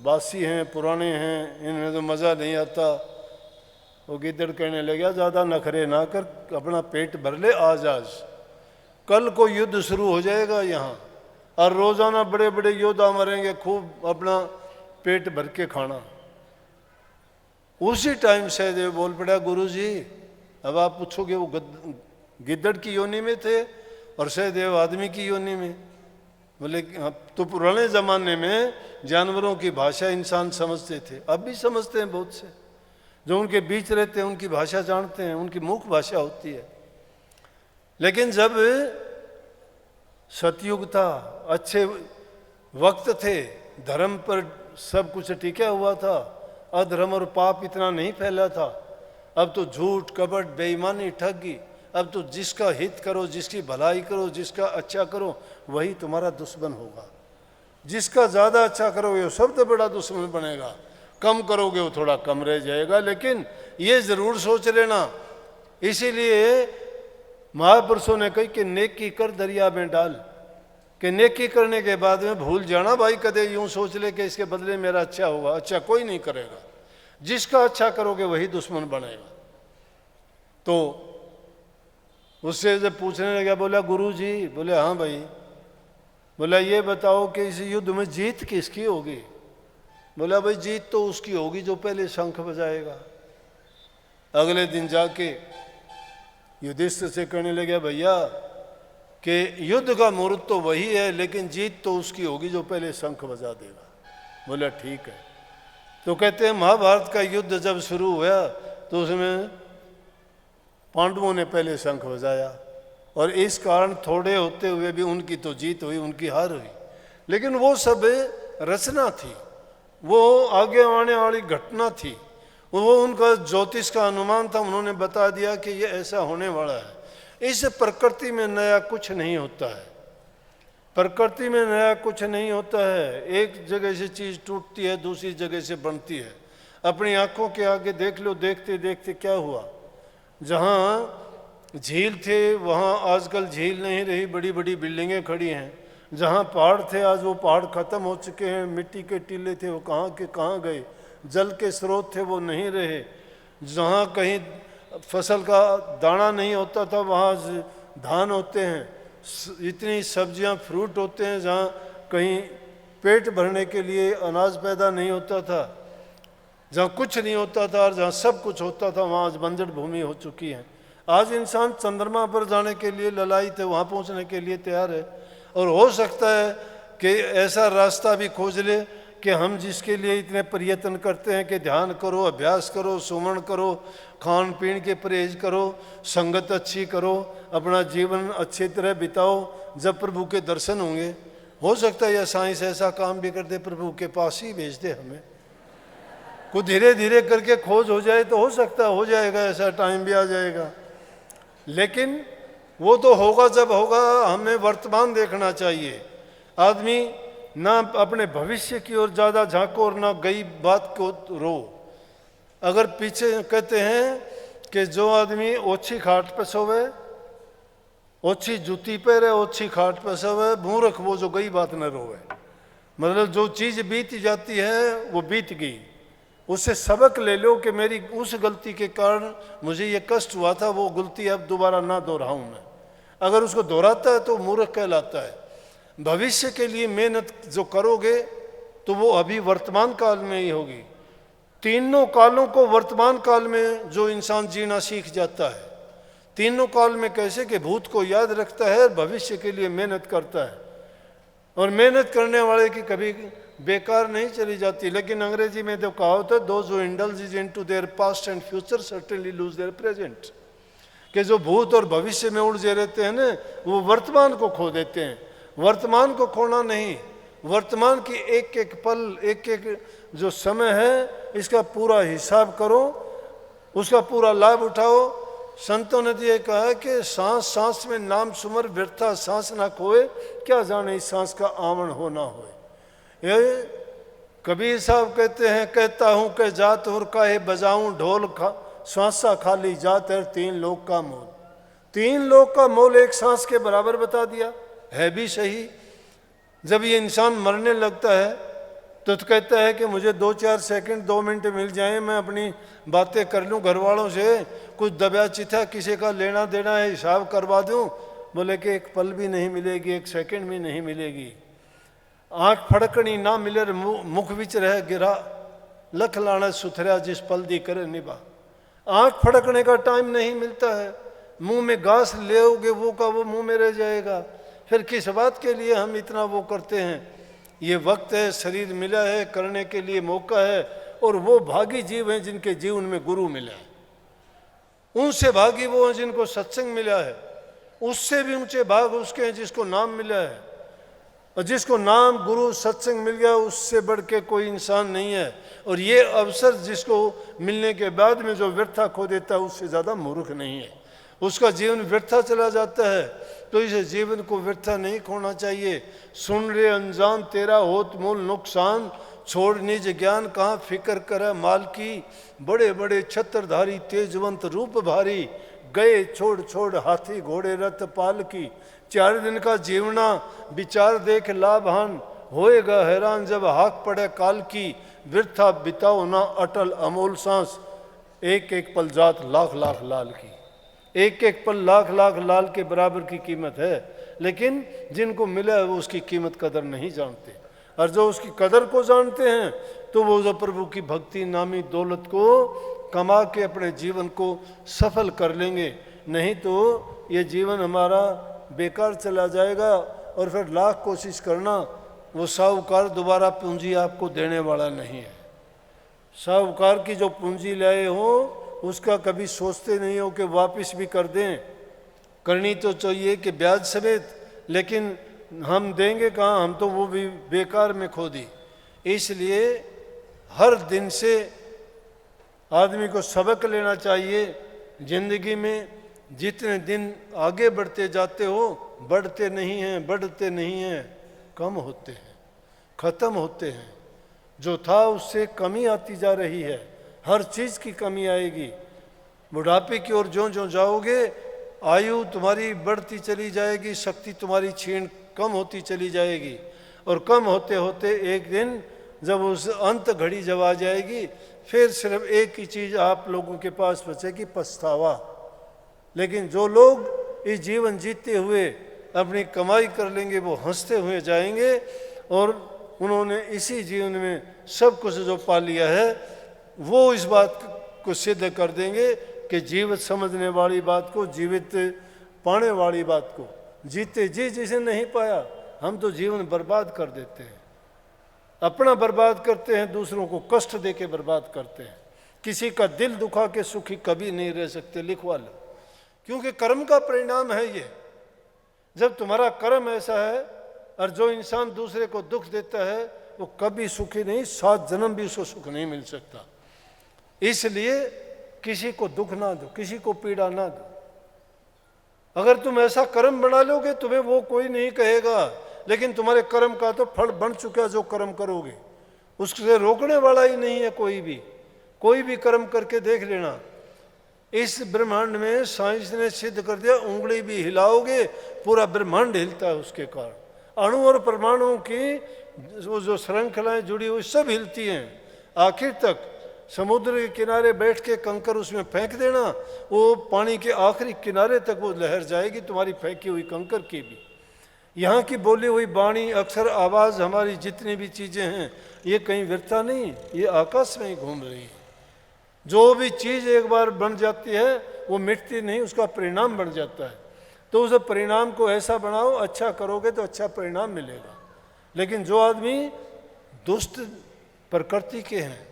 बासी हैं, पुराने हैं, इनमें तो मज़ा नहीं आता। वो गिद्दड़ कहने लगा ज़्यादा नखरे ना कर, अपना पेट भर ले, आज कल को युद्ध शुरू हो जाएगा यहाँ, और रोज़ाना बड़े बड़े योद्धा मरेंगे, खूब अपना पेट भर के खाना। उसी टाइम सहदेव बोल पड़ा गुरुजी अब आप पूछोगे वो गिद्दड़ की योनि में थे और सहदेव आदमी की योनि में। बोले तो पुराने ज़माने में जानवरों की भाषा इंसान समझते थे, अब भी समझते हैं बहुत से, जो उनके बीच रहते हैं उनकी भाषा जानते हैं, उनकी मुख भाषा होती है। लेकिन जब सतयुग था, अच्छे वक्त थे, धर्म पर सब कुछ टिका हुआ था, अधर्म और पाप इतना नहीं फैला था। अब तो झूठ, कपट, बेईमानी, ठगी, अब तो जिसका हित करो, जिसकी भलाई करो, जिसका अच्छा करो, वही तुम्हारा दुश्मन होगा। जिसका ज़्यादा अच्छा करोगे वो सबसे बड़ा दुश्मन बनेगा, कम करोगे वो थोड़ा कम रह जाएगा। लेकिन ये ज़रूर सोच लेना, इसीलिए महापुरुषों ने कही कि नेकी कर दरिया में डाल, कि नेकी करने के बाद में भूल जाना भाई कदे यूं सोच ले कि इसके बदले मेरा अच्छा होगा। अच्छा कोई नहीं करेगा, जिसका अच्छा करोगे वही दुश्मन बनेगा। तो उससे जब पूछने लगा, बोला गुरु जी, बोले हाँ भाई, बोला ये बताओ कि इस युद्ध में जीत किसकी होगी? बोला भाई जीत तो उसकी होगी जो पहले शंख बजाएगा। अगले दिन जाके युधिष्ठिर से कहने लगे, भैया कि युद्ध का मुहूर्त तो वही है, लेकिन जीत तो उसकी होगी जो पहले शंख बजा देगा। बोला ठीक है। तो कहते हैं महाभारत का युद्ध जब शुरू हुआ तो उसमें पांडवों ने पहले शंख बजाया, और इस कारण थोड़े होते हुए भी उनकी तो जीत हुई, उनकी हार हुई। लेकिन वो सब रचना थी, वो आगे आने वाली घटना थी, वो उनका ज्योतिष का अनुमान था। उन्होंने बता दिया कि ये ऐसा होने वाला है। इस प्रकृति में नया कुछ नहीं होता है, प्रकृति में नया कुछ नहीं होता है। एक जगह से चीज़ टूटती है, दूसरी जगह से बनती है। अपनी आंखों के आगे देख लो, देखते देखते क्या हुआ, जहाँ झील थे वहाँ आजकल झील नहीं रही, बड़ी बड़ी बिल्डिंगें खड़ी हैं। जहाँ पहाड़ थे आज वो पहाड़ खत्म हो चुके हैं, मिट्टी के टीले थे वो कहाँ के कहाँ गए, जल के स्रोत थे वो नहीं रहे। जहाँ कहीं फसल का दाना नहीं होता था वहाँ धान होते हैं, इतनी सब्जियाँ फ्रूट होते हैं। जहाँ कहीं पेट भरने के लिए अनाज पैदा नहीं होता था, जहाँ कुछ नहीं होता था और जहाँ सब कुछ होता था, वहाँ आज बंजर भूमि हो चुकी है। आज इंसान चंद्रमा पर जाने के लिए ललायित है, वहाँ पहुँचने के लिए तैयार है। और हो सकता है कि ऐसा रास्ता भी खोज ले कि हम जिसके लिए इतने प्रयत्न करते हैं कि ध्यान करो, अभ्यास करो, सुमरण करो, खान पीन के परहेज करो, संगत अच्छी करो, अपना जीवन अच्छी तरह बिताओ, जब प्रभु के दर्शन होंगे। हो सकता है यह साइंस ऐसा काम भी कर दे, प्रभु के पास ही भेज दे हमें। कुछ धीरे धीरे करके खोज हो जाए तो हो सकता है हो जाएगा, ऐसा टाइम भी आ जाएगा। लेकिन वो तो होगा जब होगा। हमें वर्तमान देखना चाहिए। आदमी ना अपने भविष्य की ओर ज़्यादा झांको और ना गई बात को रो। अगर पीछे कहते हैं कि जो आदमी ओछी खाट पर सोवे, ओछी जूती पहरे, ओछी खाट पर सोवे, मूर्ख वो जो गई बात न रोवे। मतलब जो चीज़ बीत जाती है वो बीत गई, उससे सबक ले लो कि मेरी उस गलती के कारण मुझे ये कष्ट हुआ था, वो गलती अब दोबारा ना दोहराऊं मैं। अगर उसको दोहराता है तो मूर्ख कहलाता है। भविष्य के लिए मेहनत जो करोगे तो वो अभी वर्तमान काल में ही होगी। तीनों कालों को वर्तमान काल में जो इंसान जीना सीख जाता है, तीनों काल में कैसे कि भूत को याद रखता है, भविष्य के लिए मेहनत करता है। और मेहनत करने वाले की कभी बेकार नहीं चली जाती। लेकिन अंग्रेजी में तो कहावत है, those who indulge into their past and future certainly lose their present, कि जो भूत और भविष्य में उलझे रहते हैं ना, वो वर्तमान को खो देते हैं। वर्तमान को खोना नहीं, वर्तमान की एक एक पल, एक एक जो समय है, इसका पूरा हिसाब करो, उसका पूरा लाभ उठाओ। संतों ने तो ये कहा है कि सांस सांस में नाम सुमर, व्यर्था सांस ना खोए, क्या जाने इस सांस का आवन हो ना हो। ये कबीर साहब कहते हैं, कहता हूँ कि जात और काहे बजाऊं ढोल, सांसा खाली जात है, तीन लोग का मोल। तीन लोग का मोल एक सांस के बराबर बता दिया, है भी सही। जब ये इंसान मरने लगता है तो कहता है कि मुझे 2-4 सेकंड 2 मिनट मिल जाएं, मैं अपनी बातें कर लूं घर वालों से, कुछ दबा चिथा किसी का लेना देना है हिसाब करवा दूं। बोले कि एक पल भी नहीं मिलेगी, एक सेकंड भी नहीं मिलेगी। आँख फड़कनी ना मिले मुख विच रह गिरा, लख लाना सुथरा जिस पल दी करे निभा। आँख फड़कने का टाइम नहीं मिलता है, मुंह में घास लेओगे वो का वो मुंह में रह जाएगा। फिर किस बात के लिए हम इतना वो करते हैं। ये वक्त है, शरीर मिला है, करने के लिए मौका है। और वो भागी जीव हैं जिनके जीवन में गुरु मिला है, उनसे भागी वो हैं जिनको सत्संग मिला है, उससे भी ऊंचे भाग उसके हैं जिसको नाम मिला है, और जिसको नाम गुरु सत्संग मिल गया उससे बढ़ के कोई इंसान नहीं है। और ये अवसर जिसको मिलने के बाद में जो व्यर्था खो देता है उससे ज़्यादा मूर्ख नहीं है, उसका जीवन व्यर्था चला जाता है। तो इस जीवन को व्यर्था नहीं खोना चाहिए। सुन रे अनजान तेरा होत मूल नुकसान, छोड़ निज ज्ञान कहाँ फिक्र करे माल की, बड़े बड़े छत्रधारी तेजवंत रूप भारी, गए छोड़ छोड़ हाथी घोड़े रथ पाल की, 4 दिन का जीवना विचार देख लाभान, होएगा हैरान जब हाक पड़े काल की, वृथा बिताओ ना अटल अमोल सांस, एक एक पल जात लाख लाख लाल की। एक एक पल लाख लाख लाल के बराबर की कीमत है, लेकिन जिनको मिला है वो उसकी कीमत कदर नहीं जानते। और जो उसकी कदर को जानते हैं तो वो जो प्रभु की भक्ति नामी दौलत को कमा के अपने जीवन को सफल कर लेंगे। नहीं तो ये जीवन हमारा बेकार चला जाएगा, और फिर लाख कोशिश करना, वो साहूकार दोबारा पूंजी आपको देने वाला नहीं है। साहूकार की जो पूंजी लाए हो उसका कभी सोचते नहीं हो कि वापस भी कर दें। करनी तो चाहिए कि ब्याज समेत, लेकिन हम देंगे कहाँ, हम तो वो भी बेकार में खो दी। इसलिए हर दिन से आदमी को सबक लेना चाहिए। जिंदगी में जितने दिन आगे बढ़ते जाते हो, बढ़ते नहीं हैं, बढ़ते नहीं हैं, कम होते हैं, ख़त्म होते हैं। जो था उससे कमी आती जा रही है, हर चीज़ की कमी आएगी। बुढ़ापे की ओर ज्यों ज्यों जाओगे आयु तुम्हारी बढ़ती चली जाएगी, शक्ति तुम्हारी क्षीण कम होती चली जाएगी, और कम होते होते एक दिन जब उस अंत घड़ी जब आ जाएगी, फिर सिर्फ एक ही चीज़ आप लोगों के पास बचेगी, पछतावा। लेकिन जो लोग इस जीवन जीते हुए अपनी कमाई कर लेंगे वो हंसते हुए जाएंगे, और उन्होंने इसी जीवन में सब कुछ जो पा लिया है वो इस बात को सिद्ध कर देंगे कि जीवित समझने वाली बात को, जीवित पाने वाली बात को जीते जी जिसे नहीं पाया। हम तो जीवन बर्बाद कर देते हैं, अपना बर्बाद करते हैं, दूसरों को कष्ट दे के बर्बाद करते हैं। किसी का दिल दुखा के सुखी कभी नहीं रह सकते, लिखवा लो, क्योंकि कर्म का परिणाम है ये। जब तुम्हारा कर्म ऐसा है, और जो इंसान दूसरे को दुख देता है वो कभी सुखी नहीं, 7 जन्म भी उसको सुख नहीं मिल सकता। इसलिए किसी को दुख ना दो, किसी को पीड़ा ना दो। अगर तुम ऐसा कर्म बना लोगे तुम्हें वो कोई नहीं कहेगा, लेकिन तुम्हारे कर्म का तो फल बन चुका, जो कर्म करोगे उससे रोकने वाला ही नहीं है कोई भी। कोई भी कर्म करके देख लेना, इस ब्रह्मांड में साइंस ने सिद्ध कर दिया, उंगली भी हिलाओगे पूरा ब्रह्मांड हिलता है उसके कारण। अणु और परमाणुओं की वो जो श्रृंखलाएं जुड़ी हुई सब हिलती हैं। आखिर तक समुद्र के किनारे बैठ के कंकर उसमें फेंक देना, वो पानी के आखिरी किनारे तक वो लहर जाएगी तुम्हारी फेंकी हुई कंकर की भी। यहाँ की बोली हुई वाणी, अक्षर, आवाज़, हमारी जितनी भी चीज़ें हैं ये कहीं व्यर्था नहीं, ये आकाश में ही घूम रही है। जो भी चीज़ एक बार बन जाती है वो मिटती नहीं, उसका परिणाम बन जाता है। तो उस परिणाम को ऐसा बनाओ, अच्छा करोगे तो अच्छा परिणाम मिलेगा। लेकिन जो आदमी दुष्ट प्रकृति के हैं,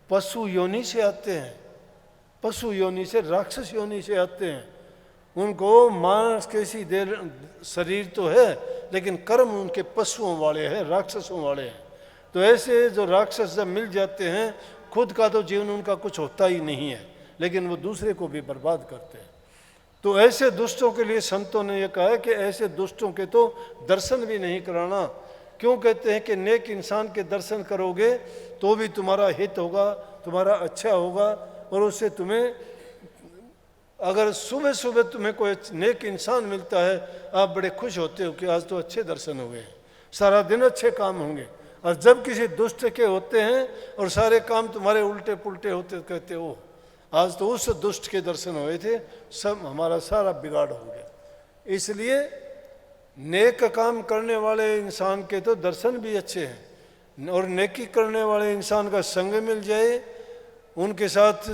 पशु योनि से आते हैं, पशु योनि से, राक्षस योनि से आते हैं, उनको मांस कैसी देर शरीर तो है लेकिन कर्म उनके पशुओं वाले हैं, राक्षसों वाले हैं। तो ऐसे जो राक्षस जब मिल जाते हैं, खुद का तो जीवन उनका कुछ होता ही नहीं है, लेकिन वो दूसरे को भी बर्बाद करते हैं। तो ऐसे दुष्टों के लिए संतों ने यह कहा है कि ऐसे दुष्टों के तो दर्शन भी नहीं कराना। क्यों कहते हैं कि नेक इंसान के दर्शन करोगे तो भी तुम्हारा हित होगा, तुम्हारा अच्छा होगा, और उससे तुम्हें, अगर सुबह सुबह तुम्हें कोई नेक इंसान मिलता है, आप बड़े खुश होते हो कि आज तो अच्छे दर्शन हो गए, सारा दिन अच्छे काम होंगे। और जब किसी दुष्ट के होते हैं और सारे काम तुम्हारे उल्टे पुल्टे होते, कहते हो आज तो उस दुष्ट के दर्शन हुए थे, सब हमारा सारा बिगाड़ हो गया। इसलिए नेक काम करने वाले इंसान के तो दर्शन भी अच्छे हैं, और नेकी करने वाले इंसान का संग मिल जाए, उनके साथ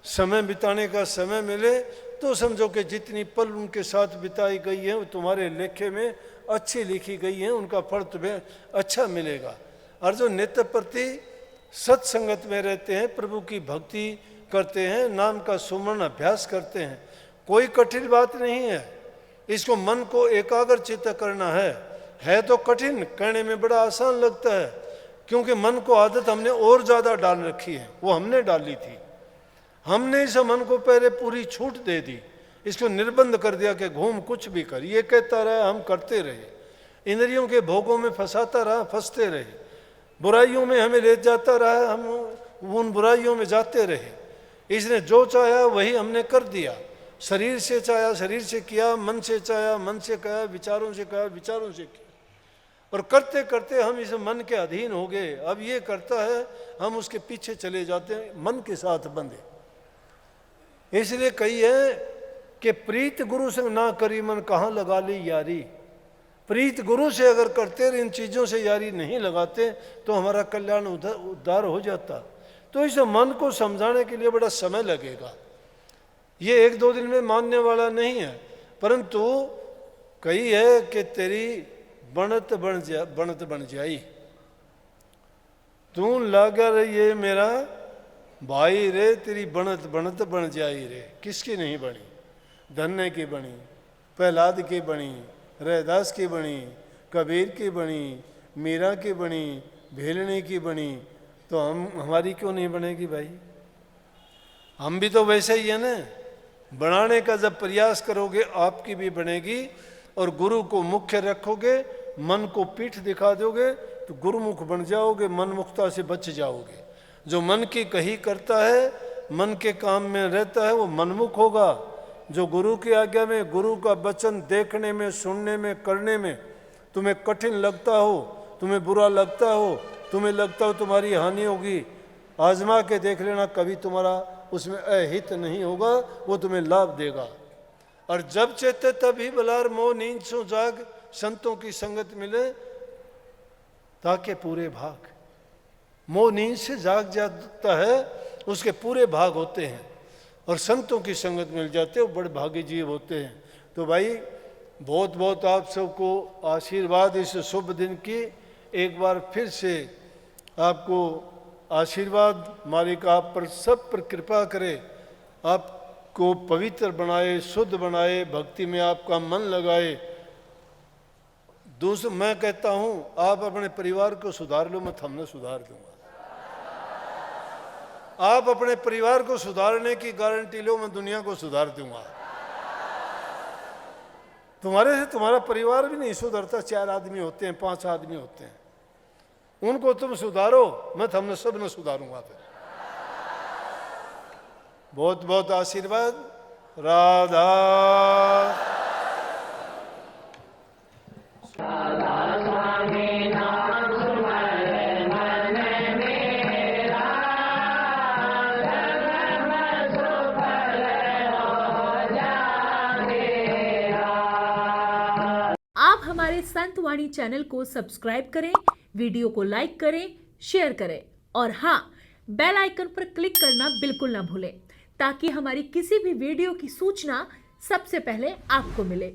समय बिताने का समय मिले, तो समझो कि जितनी पल उनके साथ बिताई गई है वो तुम्हारे लेखे में अच्छी लिखी गई है, उनका फल तुम्हें अच्छा मिलेगा। और जो नित्य प्रति सत्संगत में रहते हैं, प्रभु की भक्ति करते हैं, नाम का सुमरण अभ्यास करते हैं, कोई कठिन बात नहीं है। इसको मन को एकाग्रचित्त करना है तो कठिन, कहने में बड़ा आसान लगता है, क्योंकि मन को आदत हमने और ज़्यादा डाल रखी है, वो हमने डाली थी। हमने इस मन को पहले पूरी छूट दे दी, इसको निर्बंध कर दिया कि घूम कुछ भी कर, ये कहता रहा, हम करते रहे, इंद्रियों के भोगों में फंसाता रहा, फंसते रहे, बुराइयों में हमें ले जाता रहा, हम उन बुराइयों में जाते रहे। इसने जो चाहा वही हमने कर दिया, शरीर से चाहा शरीर से किया, मन से चाहा मन से कहा, विचारों से कहा विचारों से किया, और करते करते हम इस मन के अधीन हो गए। अब ये करता है, हम उसके पीछे चले जाते हैं, मन के साथ बंधे। इसलिए कही है कि प्रीत गुरु संग ना करी मन कहाँ लगा ली यारी। प्रीत गुरु से अगर करते इन चीज़ों से यारी नहीं लगाते तो हमारा कल्याण उद्धार हो जाता। तो इस मन को समझाने के लिए बड़ा समय लगेगा, ये 1-2 दिन में मानने वाला नहीं है, परंतु कही है कि तेरी बनत बन जाई, तू लागा रहिए मेरा भाई रे, तेरी बनत बन जाई रे। किसकी नहीं बनी? धन्य की बनी, प्रहलाद की बनी, रैदास की बनी, कबीर की बनी, मीरा की बनी, भेलने की बनी, तो हमारी क्यों नहीं बनेगी भाई? हम भी तो वैसे ही है ना। बनाने का जब प्रयास करोगे आपकी भी बनेगी, और गुरु को मुख्य रखोगे, मन को पीठ दिखा दोगे तो गुरुमुख बन जाओगे, मनमुखता से बच जाओगे। जो मन की कही करता है, मन के काम में रहता है, वो मनमुख होगा। जो गुरु की आज्ञा में, गुरु का वचन देखने में, सुनने में, करने में तुम्हें कठिन लगता हो, तुम्हें बुरा लगता हो, तुम्हें लगता हो तुम्हारी हानि होगी, आजमा के देख लेना, कभी तुम्हारा उसमें अहित नहीं होगा, वो तुम्हें लाभ देगा। और जब चेते तभी बलार मोह नींद सो जाग, संतों की संगत मिले ताके पूरे भाग। मोह नींद से जाग जाता है, उसके पूरे भाग होते हैं, और संतों की संगत मिल जाते हैं, वो बड़े भागी जीव होते हैं। तो भाई बहुत बहुत आप सबको आशीर्वाद इस शुभ दिन की। एक बार फिर से आपको आशीर्वाद, मालिक आप पर सब पर कृपा करे, आपको पवित्र बनाए, शुद्ध बनाए, भक्ति में आपका मन लगाए। दूसरा मैं कहता हूँ, आप अपने परिवार को सुधार लो, मैं थमने सुधार दूंगा। आप अपने परिवार को सुधारने की गारंटी लो, मैं दुनिया को सुधार दूंगा। तुम्हारे से तुम्हारा परिवार भी नहीं सुधरता, 4 आदमी होते हैं, 5 आदमी होते हैं, उनको तुम सुधारो, मैं थमने सब न सुधारूंगा। फिर बहुत बहुत आशीर्वाद। राधा आप हमारे संत वाणी चैनल को सब्सक्राइब करें, वीडियो को लाइक करें, शेयर करें, और हाँ, बेल आइकन पर क्लिक करना बिल्कुल ना भूलें, ताकि हमारी किसी भी वीडियो की सूचना सबसे पहले आपको मिले।